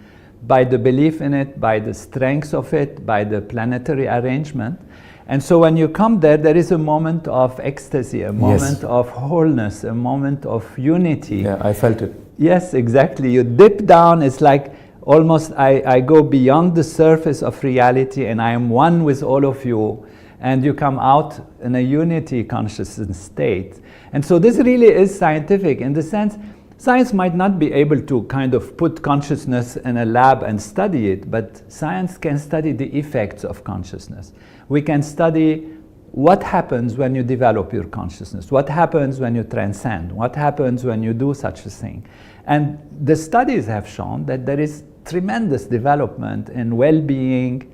by the belief in it, by the strength of it, by the planetary arrangement. And so when you come there, there is a moment of ecstasy, a moment of wholeness, a moment of unity. Yeah, I felt it. Yes, exactly. You dip down, it's like almost I go beyond the surface of reality and I am one with all of you, and you come out in a unity consciousness state. And so this really is scientific in the sense, science might not be able to kind of put consciousness in a lab and study it, but science can study the effects of consciousness. We can study what happens when you develop your consciousness, what happens when you transcend, what happens when you do such a thing. And the studies have shown that there is tremendous development in well-being,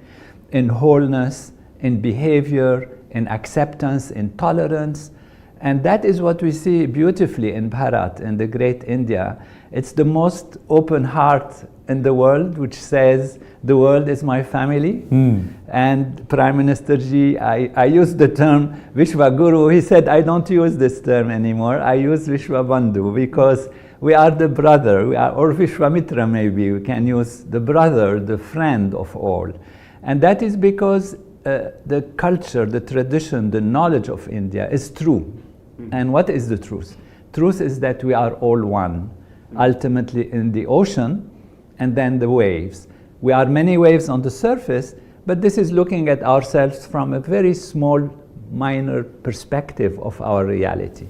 in wholeness, in behavior, in acceptance, in tolerance. And that is what we see beautifully in Bharat, in the great India. It's the most open heart in the world, which says, the world is my family. And Prime Minister Ji, I use the term Vishwa Guru. He said, I don't use this term anymore. I use Vishwa Bandhu, because we are the brother, or Vishwamitra maybe. We can use the brother, the friend of all. And that is because the culture, the tradition, the knowledge of India is true. And what is the truth? Truth is that we are all one, ultimately in the ocean, and then the waves. We are many waves on the surface, but this is looking at ourselves from a very small, minor perspective of our reality.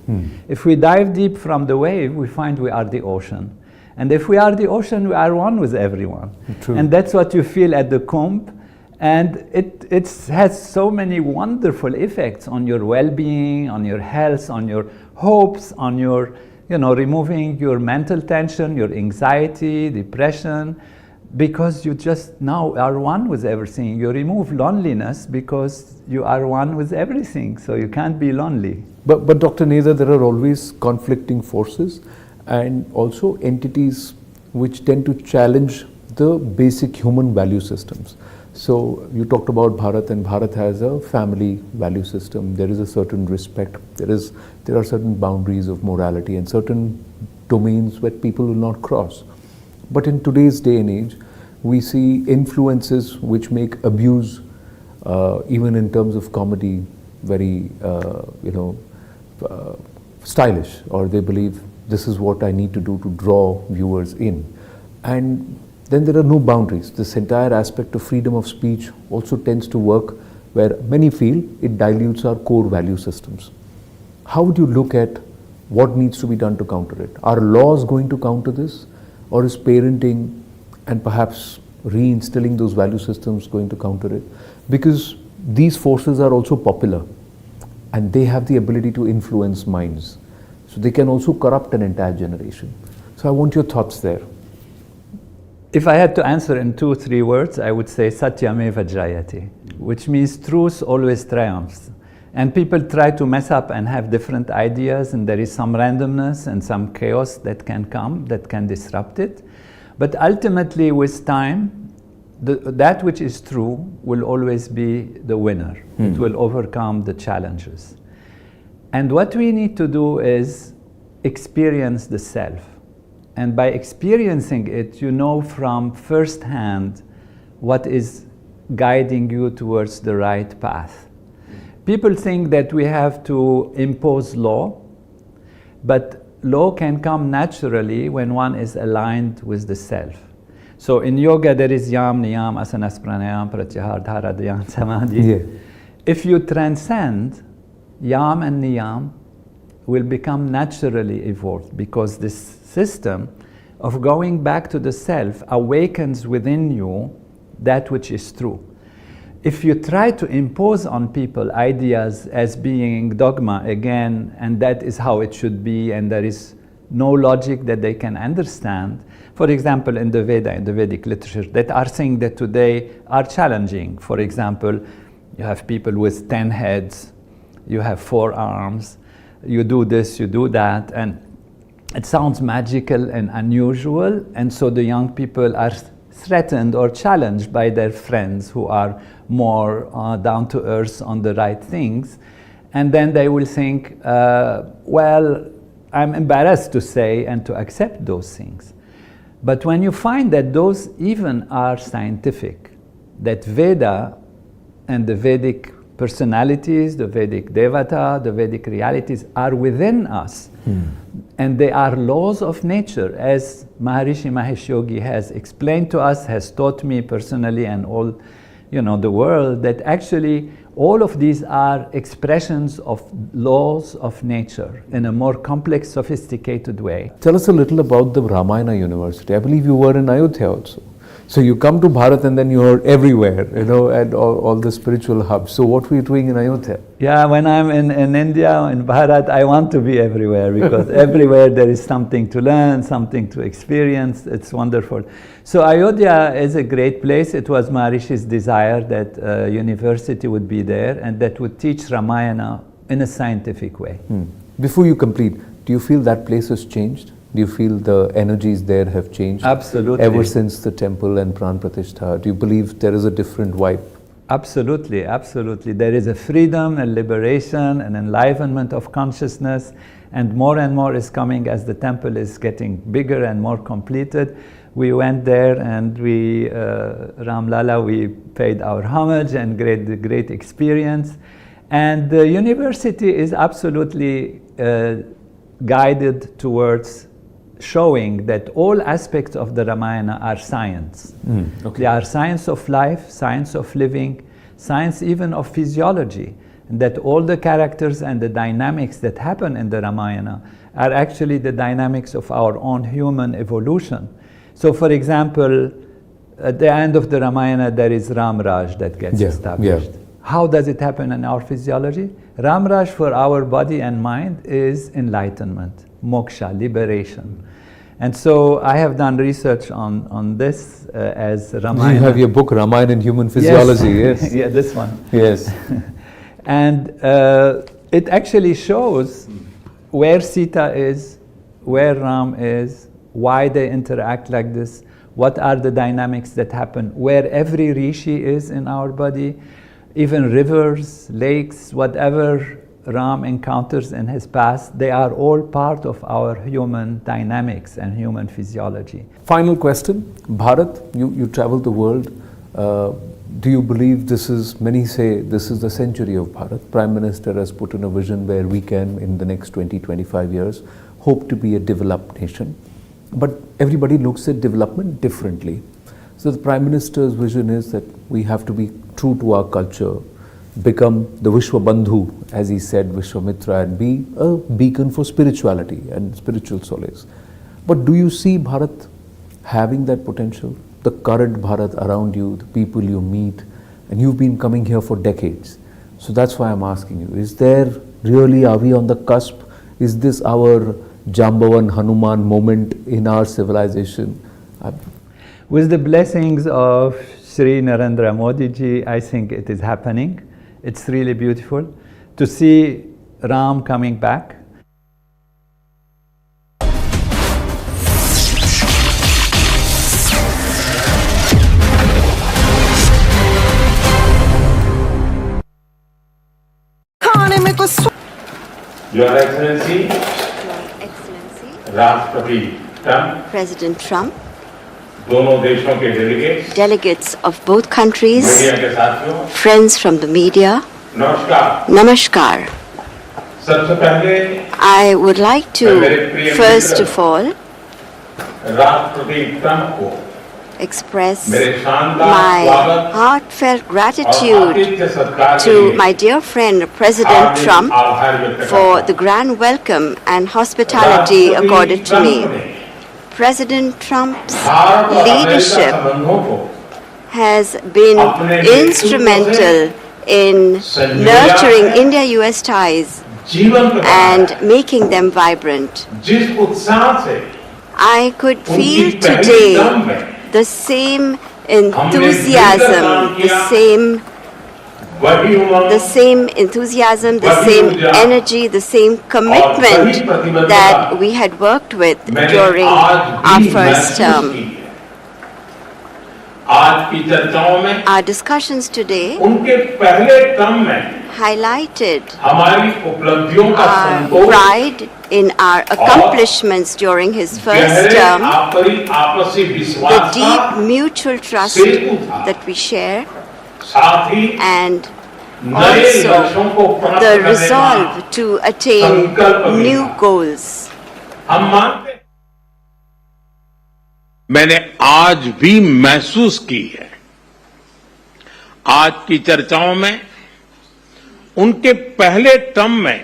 If we dive deep from the wave, we find we are the ocean. And if we are the ocean, we are one with everyone. True. And that's what you feel at the Kumbh. And it has so many wonderful effects on your well-being, on your health, on your hopes, on your, removing your mental tension, your anxiety, depression, because you just now are one with everything. You remove loneliness because you are one with everything, so you can't be lonely. But Dr. Neda, there are always conflicting forces and also entities which tend to challenge the basic human value systems. So you talked about Bharat, and Bharat has a family value system. There is a certain respect. There are certain boundaries of morality and certain domains where people will not cross. But in today's day and age, we see influences which make abuse, even in terms of comedy, very stylish, or they believe this is what I need to do to draw viewers in. And then there are no boundaries. This entire aspect of freedom of speech also tends to work where many feel it dilutes our core value systems. How would you look at what needs to be done to counter it? Are laws going to counter this? Or is parenting and perhaps reinstilling those value systems going to counter it? Because these forces are also popular and they have the ability to influence minds. So they can also corrupt an entire generation. So I want your thoughts there. If I had to answer in 2-3 words, I would say Satyameva Jayati, which means truth always triumphs. And people try to mess up and have different ideas, and there is some randomness and some chaos that can come, that can disrupt it. But ultimately, with time, that which is true will always be the winner. It will overcome the challenges. And what we need to do is experience the self. And by experiencing it, you know from first hand what is guiding you towards the right path. People think that we have to impose law, but law can come naturally when one is aligned with the self. So in yoga there is yam, niyam, asanas, pranayam, pratyahar, dhara, dhyan, samadhi. Yeah. If you transcend, yam and niyam will become naturally evolved, because this system of going back to the self awakens within you that which is true. If you try to impose on people ideas as being dogma again, and that is how it should be, and there is no logic that they can understand, for example, in the Veda, in the Vedic literature, that are things that today are challenging. For example, you have people with 10 heads, you have 4 arms, you do this, you do that, and it sounds magical and unusual, and so the young people are threatened or challenged by their friends who are more down to earth on the right things. And then they will think, well, I'm embarrassed to say and to accept those things. But when you find that those even are scientific, that Veda and the Vedic personalities, the Vedic Devata, the Vedic realities are within us. And they are laws of nature, as Maharishi Mahesh Yogi has explained to us, has taught me personally and all, the world, that actually all of these are expressions of laws of nature in a more complex, sophisticated way. Tell us a little about the Ramayana University. I believe you were in Ayodhya also. So you come to Bharat and then you're everywhere, you know, at all the spiritual hubs. So what were you doing in Ayodhya? Yeah, when I'm in India, in Bharat, I want to be everywhere because everywhere there is something to learn, something to experience. It's wonderful. So Ayodhya is a great place. It was Maharishi's desire that a university would be there and that would teach Ramayana in a scientific way. Before you complete, do you feel that place has changed? Do you feel the energies there have changed? Absolutely. Ever since the temple and Pran Pratishtha, do you believe there is a different vibe? Absolutely, absolutely. There is a freedom, a liberation, an enlivenment of consciousness, and more is coming as the temple is getting bigger and more completed. We went there and we, Ram Lala, we paid our homage and great experience. And the university is absolutely guided towards showing that all aspects of the Ramayana are science. They are science of life, science of living, science even of physiology, and that all the characters and the dynamics that happen in the Ramayana are actually the dynamics of our own human evolution. So for example, at the end of the Ramayana there is Ram Raj that gets established. How does it happen in our physiology? Ram Raj for our body and mind is enlightenment, moksha, liberation. And so I have done research on this as Ramayana. You have your book, Ramayana and Human Physiology, yes. Yeah, this one. Yes. And it actually shows where Sita is, where Ram is, why they interact like this, what are the dynamics that happen, where every rishi is in our body, even rivers, lakes, whatever Ram encounters in his past, they are all part of our human dynamics and human physiology. Final question, Bharat, you travel the world. Do you believe this is, many say this is the century of Bharat. Prime Minister has put in a vision where we can, in the next 20-25 years, hope to be a developed nation. But everybody looks at development differently. So the Prime Minister's vision is that we have to be true to our culture, become the Vishwa Bandhu, as he said, Vishwamitra, and be a beacon for spirituality and spiritual solace. But do you see Bharat having that potential? The current Bharat around you, the people you meet, and you've been coming here for decades. So that's why I'm asking you, is there really, are we on the cusp? Is this our Jambavan Hanuman moment in our civilization? With the blessings of Shri Narendra Modi ji, I think it is happening. It's really beautiful to see Ram coming back. Your Excellency, Rashtrapati Trump, President Trump, दोनों देशों के delegates of both countries, media के साथियों, friends from the media, नमस्कार। Namaskar. सबसे पहले I would like to, first of all, राष्ट्रपति Trump को express मेरे शानदार my स्वागत heartfelt और gratitude आतिथ्य सत्कार के to लिए my dear friend President Hardik Trump आभार व्यक्त for करता the हूं। grand welcome and hospitality राष्ट्रपति accorded to ट्रंप me. ने President Trump's भारत और अमेरिका leadership संबंधों को has been अपने नेतृत्व instrumental in nurturing India-US ties जीवन का and making them vibrant. जिस उत्साह से I could उनकी feel पहली today टर्म में the same enthusiasm, the same enthusiasm, the same energy, the same commitment that we had worked with during our first term. आज की चर्चाओं में Our discussions today उनके पहले टर्म में highlighted हमारी उपलब्धियों का our Santosh pride in our accomplishments during his first गहरे term, आपसी the विश्वास deep का mutual trust सेतु था। that we share, साथ ही and नए लक्ष्यों को also प्राप्त the करने का resolve to attain संकल्प भी new था। goals. हम मानते हैं मैंने आज भी महसूस की है आज की चर्चाओं में उनके पहले टर्म में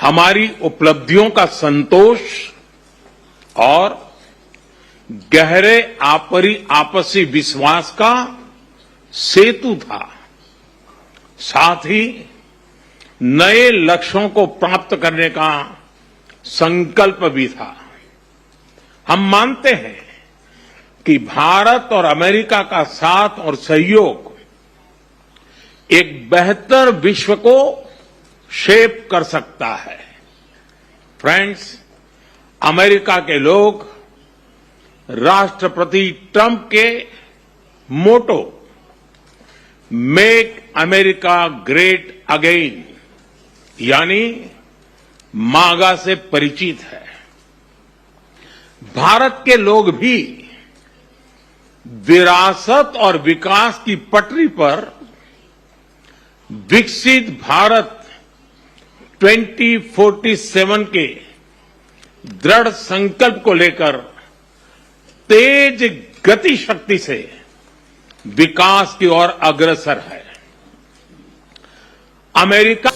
हमारी उपलब्धियों का संतोष और गहरे आपसी विश्वास का सेतु था। साथ ही नए लक्ष्यों को प्राप्त करने का संकल्प भी था। हम मानते हैं कि भारत और अमेरिका का साथ और सहयोग एक बेहतर विश्व को शेप कर सकता है। फ्रेंड्स, अमेरिका के लोग राष्ट्रपति ट्रंप के motto make America great again यानी मागा से परिचित है। भारत के लोग भी विरासत और विकास की पटरी पर विकसित भारत 2047 के दृढ़ संकल्प को लेकर तेज गति शक्ति से विकास की ओर अग्रसर है। America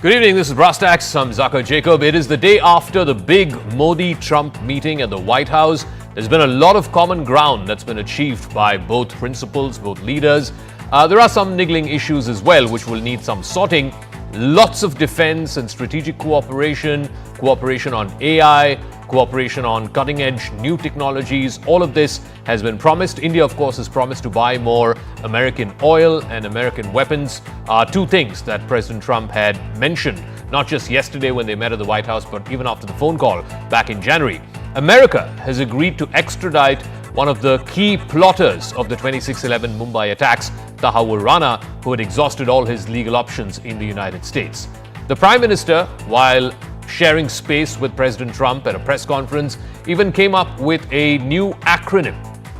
Good evening, this is Brastax. I'm Zaka Jacob. It is the day after the big Modi-Trump meeting at the White House. There's been a lot of common ground that's been achieved by both principals, both leaders. There are some niggling issues as well, which will need some sorting. Lots of defense and strategic cooperation, cooperation on AI, cooperation on cutting-edge new technologies. All of this has been promised. India, of course, has promised to buy more American oil and American weapons. Two things that President Trump had mentioned, not just yesterday when they met at the White House, but even after the phone call back in January. America has agreed to extradite one of the key plotters of the 26/11 Mumbai attacks, Tahawwur Rana, who had exhausted all his legal options in the United States. The Prime Minister, while sharing space with President Trump at a press conference, even came up with a new acronym.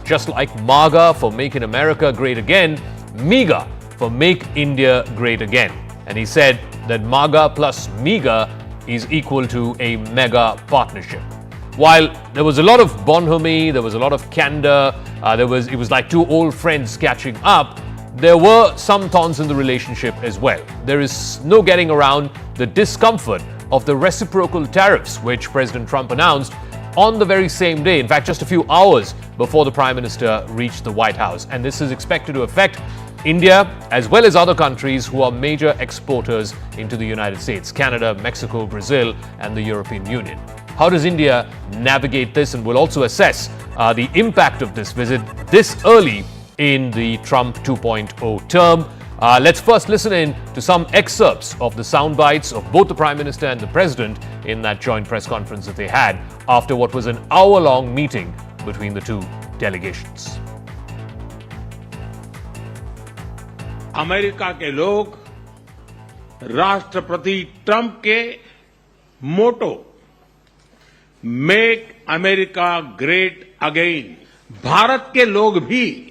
Just like MAGA for Make in America Great Again, MEGA for Make India Great Again. And he said that MAGA plus MEGA is equal to a mega partnership. While there was a lot of bonhomie, there was a lot of candor, it was like two old friends catching up, there were some thorns in the relationship as well. There is no getting around the discomfort of the reciprocal tariffs, which President Trump announced on the very same day, in fact, just a few hours before the Prime Minister reached the White House. And this is expected to affect India as well as other countries who are major exporters into the United States, Canada, Mexico, Brazil, and the European Union. How does India navigate this? And we'll also assess the impact of this visit this early in the Trump 2.0 term. Let's first listen in to some excerpts of the sound bites of both the Prime Minister and the President in that joint press conference that they had after what was an hour-long meeting between the two delegations. America के लोग राष्ट्रपति Trump के motto make America great again, Bharat के लोग भी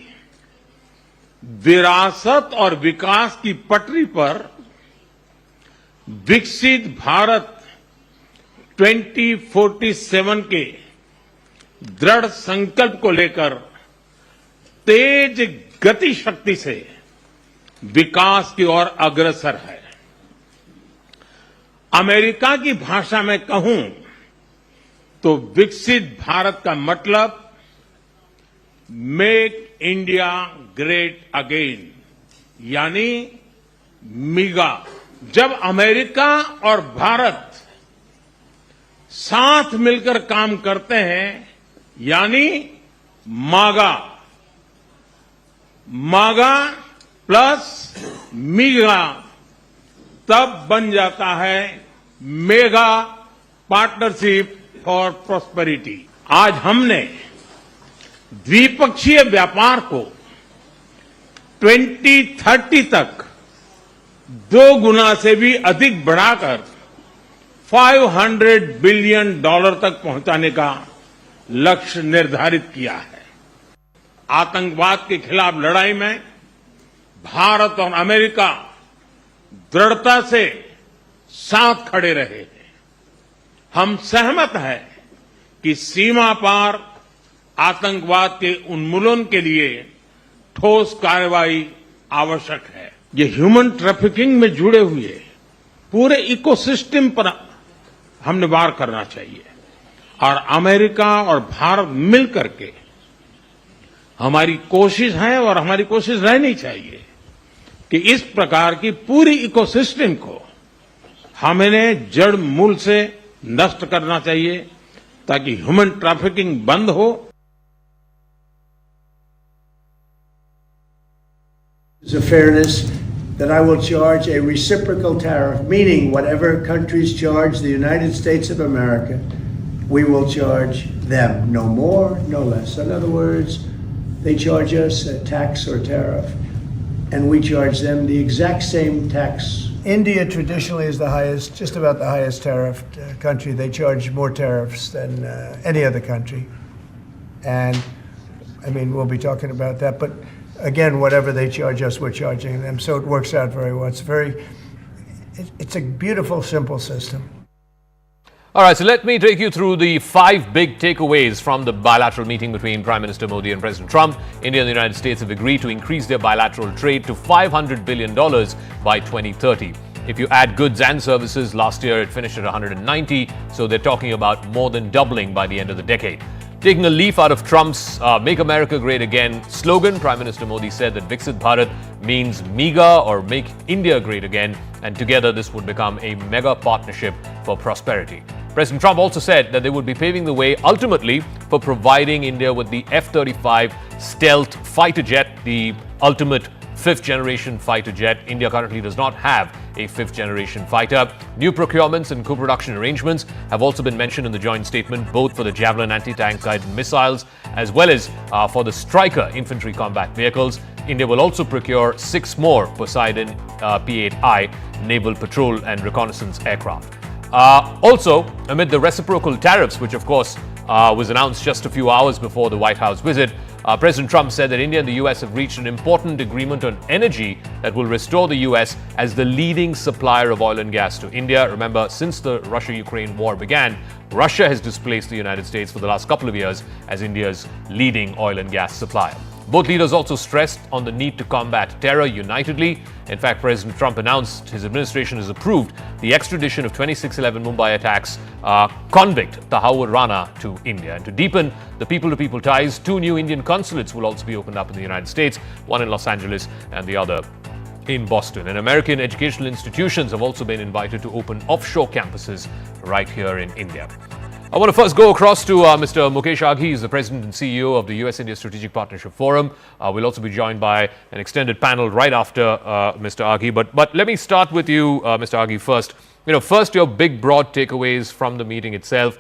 विरासत और विकास की पटरी पर विकसित भारत 2047 के दृढ़ संकल्प को लेकर तेज गति शक्ति से विकास की ओर अग्रसर है। अमेरिका की भाषा में कहूं तो विकसित भारत का मतलब मेक इंडिया ग्रेट अगेन यानी मीगा। जब अमेरिका और भारत साथ मिलकर काम करते हैं यानी मागा, मागा प्लस मीगा, तब बन जाता है मेगा पार्टनरशिप फॉर प्रॉस्पेरिटी। आज हमने द्विपक्षीय व्यापार को 2030 तक 2 गुना से भी अधिक बढ़ाकर $500 बिलियन तक पहुंचाने का लक्ष्य निर्धारित किया है। आतंकवाद के खिलाफ लड़ाई में भारत और अमेरिका दृढ़ता से साथ खड़े रहे हैं। हम सहमत हैं कि सीमा पार आतंकवाद के उन्मूलन के लिए ठोस कार्रवाई आवश्यक है। ये ह्यूमन ट्रैफिकिंग में जुड़े हुए पूरे इकोसिस्टम पर हमने वार करना चाहिए और अमेरिका और भारत मिल करके हमारी कोशिश है और हमारी कोशिश रहनी चाहिए कि इस प्रकार की पूरी इकोसिस्टम को हमें जड़ मूल से नष्ट करना चाहिए ताकि ह्यूमन ट्रैफिकिंग बंद हो. It's a fairness that I will charge a reciprocal tariff, meaning whatever countries charge the United States of America, we will charge them, no more, no less. In other words, they charge us a tax or tariff, and we charge them the exact same tax. India traditionally is the highest, just about the highest tariffed country. They charge more tariffs than any other country. And, I mean, we'll be talking about that, but again, whatever they charge us, we're charging them. So it works out very well. It's a beautiful, simple system. All right, so let me take you through the 5 big takeaways from the bilateral meeting between Prime Minister Modi and President Trump. India and the United States have agreed to increase their bilateral trade to $500 billion by 2030. If you add goods and services, last year it finished at 190, so they're talking about more than doubling by the end of the decade. Taking a leaf out of Trump's Make America Great Again slogan, Prime Minister Modi said that Viksit Bharat means MEGA or Make India Great Again, and together this would become a mega partnership for prosperity. President Trump also said that they would be paving the way ultimately for providing India with the F-35 stealth fighter jet, the ultimate 5th generation fighter jet. India currently does not have a 5th generation fighter. New procurements and co-production arrangements have also been mentioned in the joint statement, both for the Javelin anti-tank guided missiles as well as for the Stryker infantry combat vehicles. India will also procure 6 more Poseidon P-8I naval patrol and reconnaissance aircraft. Also, amid the reciprocal tariffs, which of course was announced just a few hours before the White House visit, President Trump said that India and the US have reached an important agreement on energy that will restore the US as the leading supplier of oil and gas to India. Remember, since the Russia-Ukraine war began, Russia has displaced the United States for the last couple of years as India's leading oil and gas supplier. Both leaders also stressed on the need to combat terror unitedly. In fact, President Trump announced his administration has approved the extradition of 26/11 Mumbai attacks convict Tahawwur Rana to India. And to deepen the people-to-people ties, 2 new Indian consulates will also be opened up in the United States, one in Los Angeles and the other in Boston. And American educational institutions have also been invited to open offshore campuses right here in India. I want to first go across to Mr. Mukesh Aghi. He's the President and CEO of the US-India Strategic Partnership Forum. We'll also be joined by an extended panel right after Mr. Aghi. But let me start with you, Mr. Aghi, first. First, your big, broad takeaways from the meeting itself.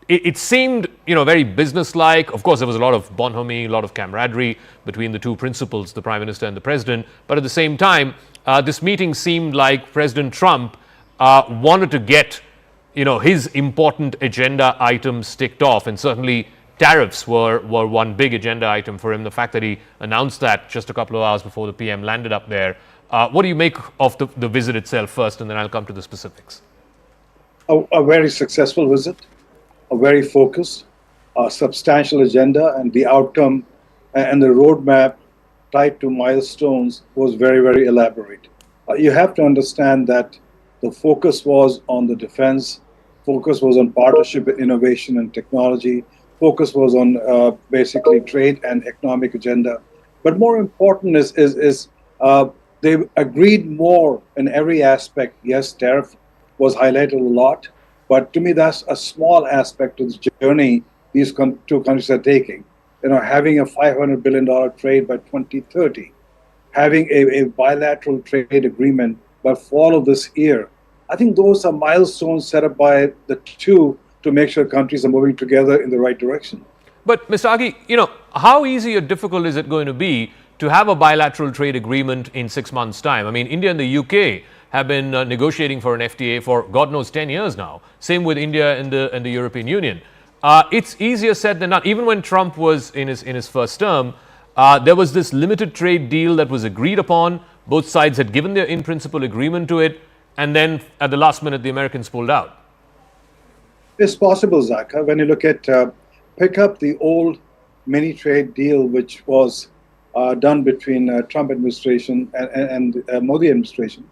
It seemed, very businesslike. Of course, there was a lot of bonhomie, a lot of camaraderie between the two principals, the Prime Minister and the President. But at the same time, this meeting seemed like President Trump wanted to get his important agenda items ticked off, and certainly tariffs were one big agenda item for him. The fact that he announced that just a couple of hours before the PM landed up there. What do you make of the visit itself first, and then I'll come to the specifics? A very successful visit, a very focused, substantial agenda, and the outcome and the roadmap tied to milestones was very, very elaborate. You have to understand that the focus was on the defense, focus was on partnership, innovation and technology, focus was on basically trade and economic agenda. But more important is they agreed more in every aspect. Yes, tariff was highlighted a lot, but to me that's a small aspect of the journey these 2 countries are taking. Having a $500 billion trade by 2030, having a bilateral trade agreement by fall of this year. I think those are milestones set up by the two to make sure countries are moving together in the right direction. But Mr. Aghi, how easy or difficult is it going to be to have a bilateral trade agreement in 6 months' time? I mean, India and the UK have been negotiating for an FTA for God knows 10 years now. Same with India and the European Union. It's easier said than done. Even when Trump was in his first term, there was this limited trade deal that was agreed upon. Both sides had given their in-principle agreement to it, and then at the last minute, the Americans pulled out. It's possible, Zaka. When you look at, pick up the old mini-trade deal, which was done between Trump administration and Modi administration,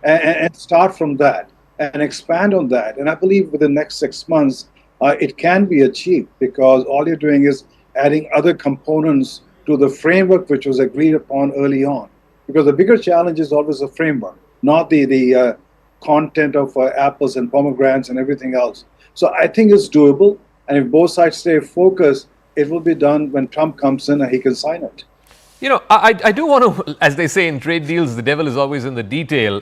and start from that. and expand on that. And I believe within the next 6 months, it can be achieved, because all you're doing is adding other components to the framework which was agreed upon early on. Because the bigger challenge is always the framework, not the content of apples and pomegranates and everything else. So I think it's doable. And if both sides stay focused, it will be done when Trump comes in and he can sign it. You know, I do want to, as they say in trade deals, the devil is always in the detail.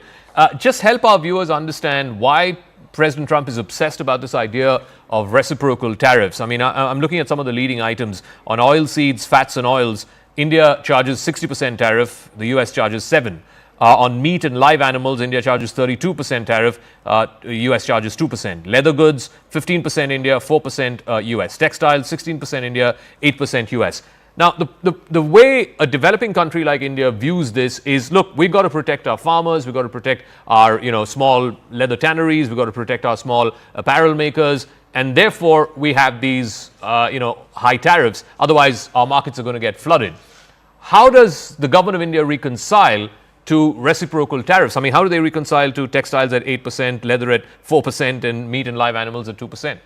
Just help our viewers understand why President Trump is obsessed about this idea of reciprocal tariffs. I mean, I'm looking at some of the leading items. On oilseeds, fats and oils, India charges 60% tariff, the US charges 7%. On meat and live animals, India charges 32% tariff, US charges 2%. Leather goods, 15% India, 4% US. Textiles, 16% India, 8% US. Now, the way a developing country like India views this is, look, we've got to protect our farmers, we've got to protect our, small leather tanneries, we've got to protect our small apparel makers, and therefore we have these, high tariffs. Otherwise, our markets are going to get flooded. How does the government of India reconcile to reciprocal tariffs? I mean, how do they reconcile to textiles at 8%, leather at 4%, and meat and live animals at 2%?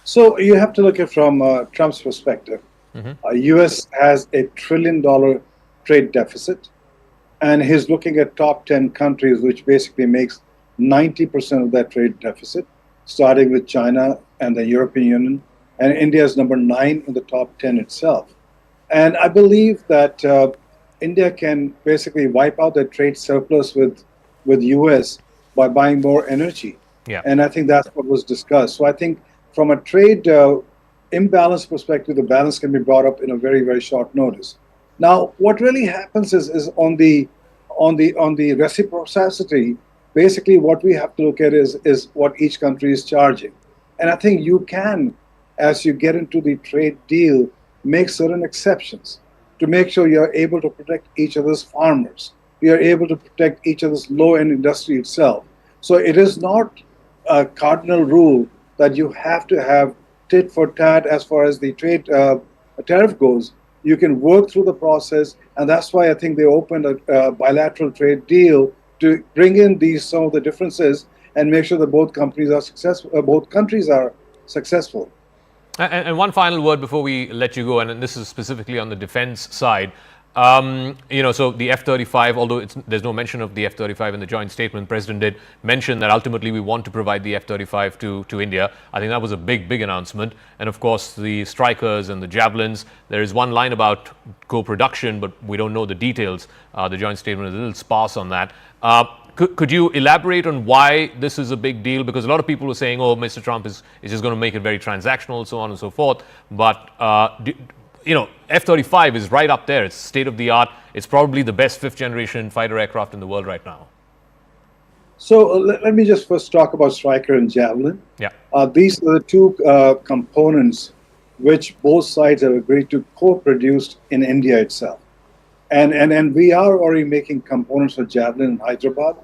So you have to look at it from Trump's perspective. U.S. has $1 trillion trade deficit, and he's looking at top 10 countries, which basically makes 90% of that trade deficit, starting with China and the European Union, and India is number 9 in the top 10 itself. And I believe that India can basically wipe out that trade surplus with U.S. by buying more energy. Yeah. And I think that's what was discussed. So I think from a trade imbalance perspective, the balance can be brought up in a very, very short notice. Now, what really happens is on the reciprocity, basically what we have to look at is what each country is charging. And I think you can, as you get into the trade deal, make certain exceptions to make sure you're able to protect each other's farmers. You're able to protect each other's low-end industry itself. So it is not a cardinal rule that you have to have tit for tat as far as the trade tariff goes. You can work through the process, and that's why I think they opened a bilateral trade deal to bring in some of the differences and make sure that both countries are successful. And one final word before we let you go, and this is specifically on the defense side. So the F-35, although there's no mention of the F-35 in the joint statement, the President did mention that ultimately we want to provide the F-35 to India. I think that was a big, big announcement. And of course, the Strikers and the Javelins, there is one line about co-production, but we don't know the details. The joint statement is a little sparse on that. Could you elaborate on why this is a big deal? Because a lot of people were saying, oh, Mr. Trump is just going to make it very transactional, so on and so forth. But F-35 is right up there. It's state of the art. It's probably the best 5th generation fighter aircraft in the world right now. So let me just first talk about Striker and Javelin. Yeah. These are the two components which both sides have agreed to co-produce in India itself. And we are already making components for Javelin in Hyderabad.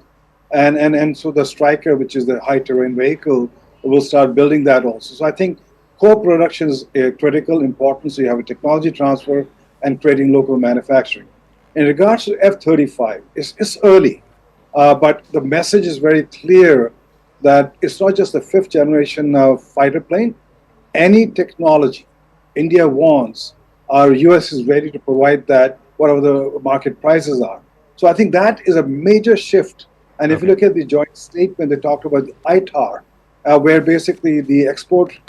And so the Striker, which is the high terrain vehicle, will start building that also. So I think co-production is a critical importance. So you have a technology transfer and creating local manufacturing. In regards to F-35, it's early, but the message is very clear that it's not just the 5th generation fighter plane. Any technology India wants, our US is ready to provide that, whatever the market prices are. So I think that is a major shift. And if you look at the joint statement, they talked about the ITAR, where basically the export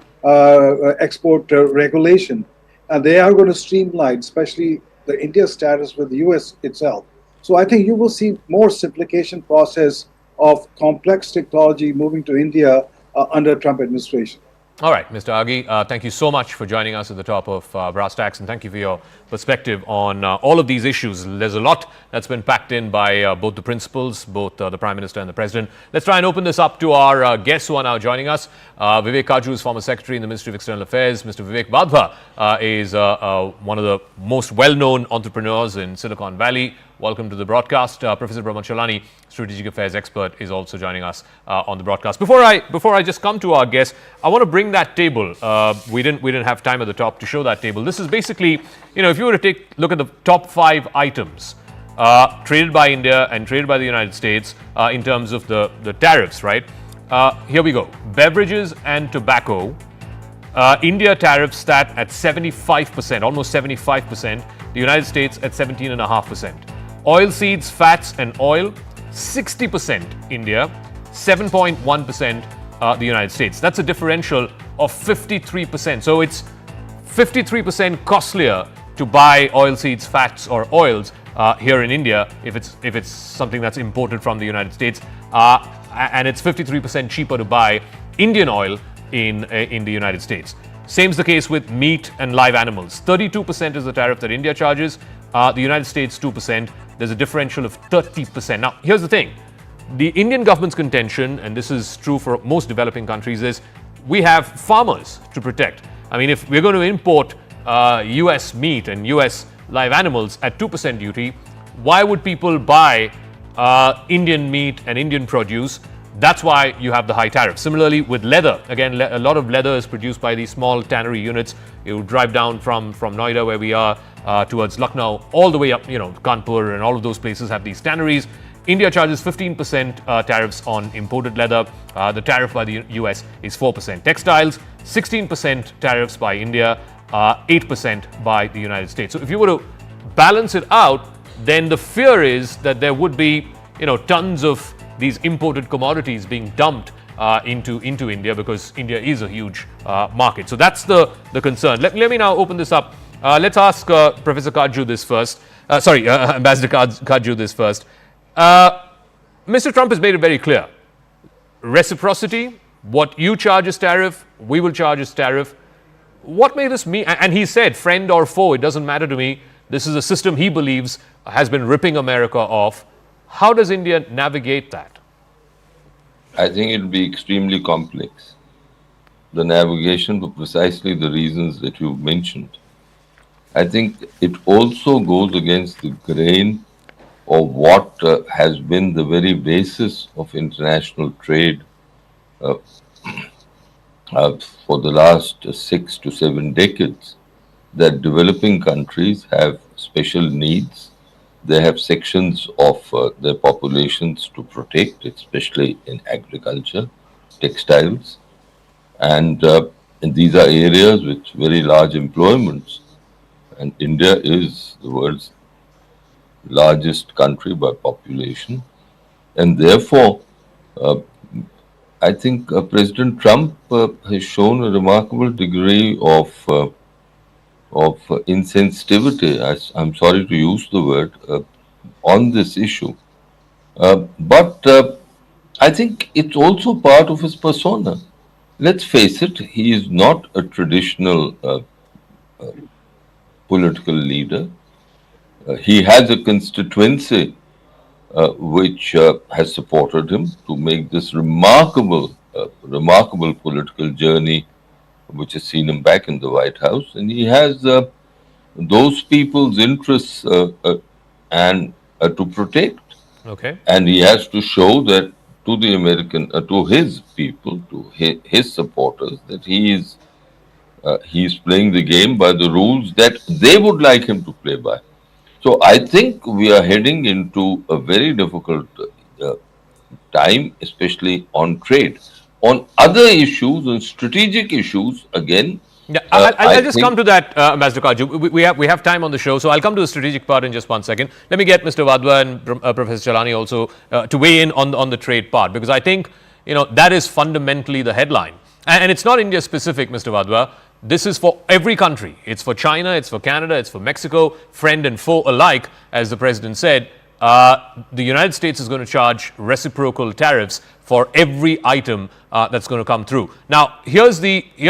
regulation, and they are going to streamline, especially the India status with the US itself. So I think you will see more simplification process of complex technology moving to India under Trump administration. All right, Mr. Aghi, thank you so much for joining us at the top of Brass Tacks, and thank you for your perspective on all of these issues. There's a lot that's been packed in by both the principals, both the Prime Minister and the President. Let's try and open this up to our guests who are now joining us. Vivek Kaju is former Secretary in the Ministry of External Affairs. Mr. Vivek Vadhva is one of the most well-known entrepreneurs in Silicon Valley. Welcome to the broadcast. Professor Brahma Chalani, Strategic Affairs expert, is also joining us on the broadcast. Before I just come to our guests, I want to bring that table. We didn't have time at the top to show that table. This is basically, if you were to look at the top 5 items traded by India and traded by the United States in terms of the tariffs, right? Here we go. Beverages and tobacco. India tariffs stat at 75%, almost 75%. The United States at 17.5%. Oilseeds, fats and oil, 60% India, 7.1% the United States. That's a differential of 53%. So it's 53% costlier to buy oilseeds, fats or oils here in India if it's something that's imported from the United States, and it's 53% cheaper to buy Indian oil in the United States. Same's the case with meat and live animals. 32% is the tariff that India charges. The United States 2%. There's a differential of 30%. Now, here's the thing. The Indian government's contention, and this is true for most developing countries, is we have farmers to protect. I mean, if we're going to import US meat and US live animals at 2% duty, why would people buy Indian meat and Indian produce? That's why you have the high tariff. Similarly with leather, again, a lot of leather is produced by these small tannery units. You drive down from Noida, where we are, towards Lucknow, all the way up, Kanpur, and all of those places have these tanneries. India charges 15% tariffs on imported leather. The tariff by the US is 4%. Textiles, 16% tariffs by India, 8% by the United States. So if you were to balance it out, then the fear is that there would be, tons of these imported commodities being dumped into India, because India is a huge market. So that's the concern. Let me now open this up. Let's ask Professor Kaju this first. Ambassador Kaju this first. Mr. Trump has made it very clear. Reciprocity, what you charge as tariff, we will charge as tariff. What may this mean? And he said, friend or foe, it doesn't matter to me. This is a system he believes has been ripping America off. How does India navigate that? I think it will be extremely complex. The navigation for precisely the reasons that you mentioned. I think it also goes against the grain of what has been the very basis of international trade for the last 6 to 7 decades, that developing countries have special needs. They have sections of their populations to protect, especially in agriculture, textiles, and these are areas with very large employments. And India is the world's largest country by population, and therefore, I think President Trump has shown a remarkable degree of insensitivity, I'm sorry to use the word, on this issue. But I think it's also part of his persona. Let's face it, he is not a traditional political leader. He has a constituency which has supported him to make this remarkable political journey, which has seen him back in the White House, and he has those people's interests and to protect. Okay. And he has to show that to the to his people, to his supporters, that he is playing the game by the rules that they would like him to play by. So I think we are heading into a very difficult time, especially on trade. On other issues, on strategic issues, again. Yeah, I'll just come to that, Ambassador Kaju. We have time on the show, so I'll come to the strategic part in just 1 second. Let me get Mr. Wadhwa and Professor Chalani also to weigh in on the trade part, because I think that is fundamentally the headline. And it's not India specific, Mr. Wadhwa. This is for every country. It's for China, it's for Canada, it's for Mexico, friend and foe alike, as the President said. The United States is going to charge reciprocal tariffs for every item that's going to come through. Now, here's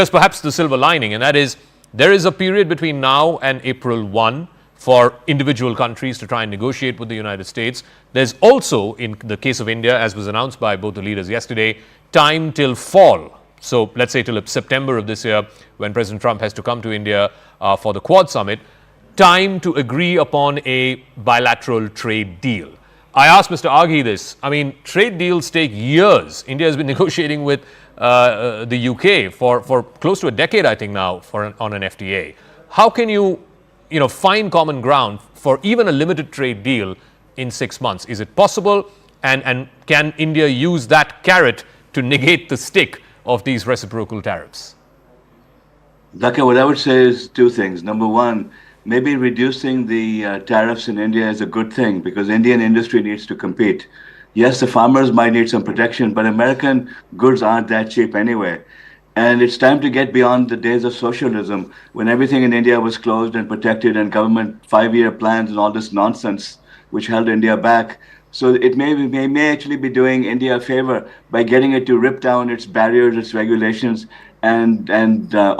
perhaps the silver lining, and that is there is a period between now and April 1 for individual countries to try and negotiate with the United States. There's also, in the case of India, as was announced by both the leaders yesterday, time till fall. So let's say till September of this year, when President Trump has to come to India for the Quad Summit, time to agree upon a bilateral trade deal. I asked Mr. Aghi this. I mean, trade deals take years. India has been negotiating with the UK for close to a decade, I think now, on an FTA. How can you find common ground for even a limited trade deal in 6 months. Is it possible? And can India use that carrot to negate the stick of these reciprocal tariffs? Dhaka, what I would say is two things. Number one, maybe reducing the tariffs in India is a good thing because Indian industry needs to compete. Yes, the farmers might need some protection, but American goods aren't that cheap anyway. And it's time to get beyond the days of socialism when everything in India was closed and protected and government 5-year plans and all this nonsense which held India back. So it may actually be doing India a favor by getting it to rip down its barriers, its regulations, and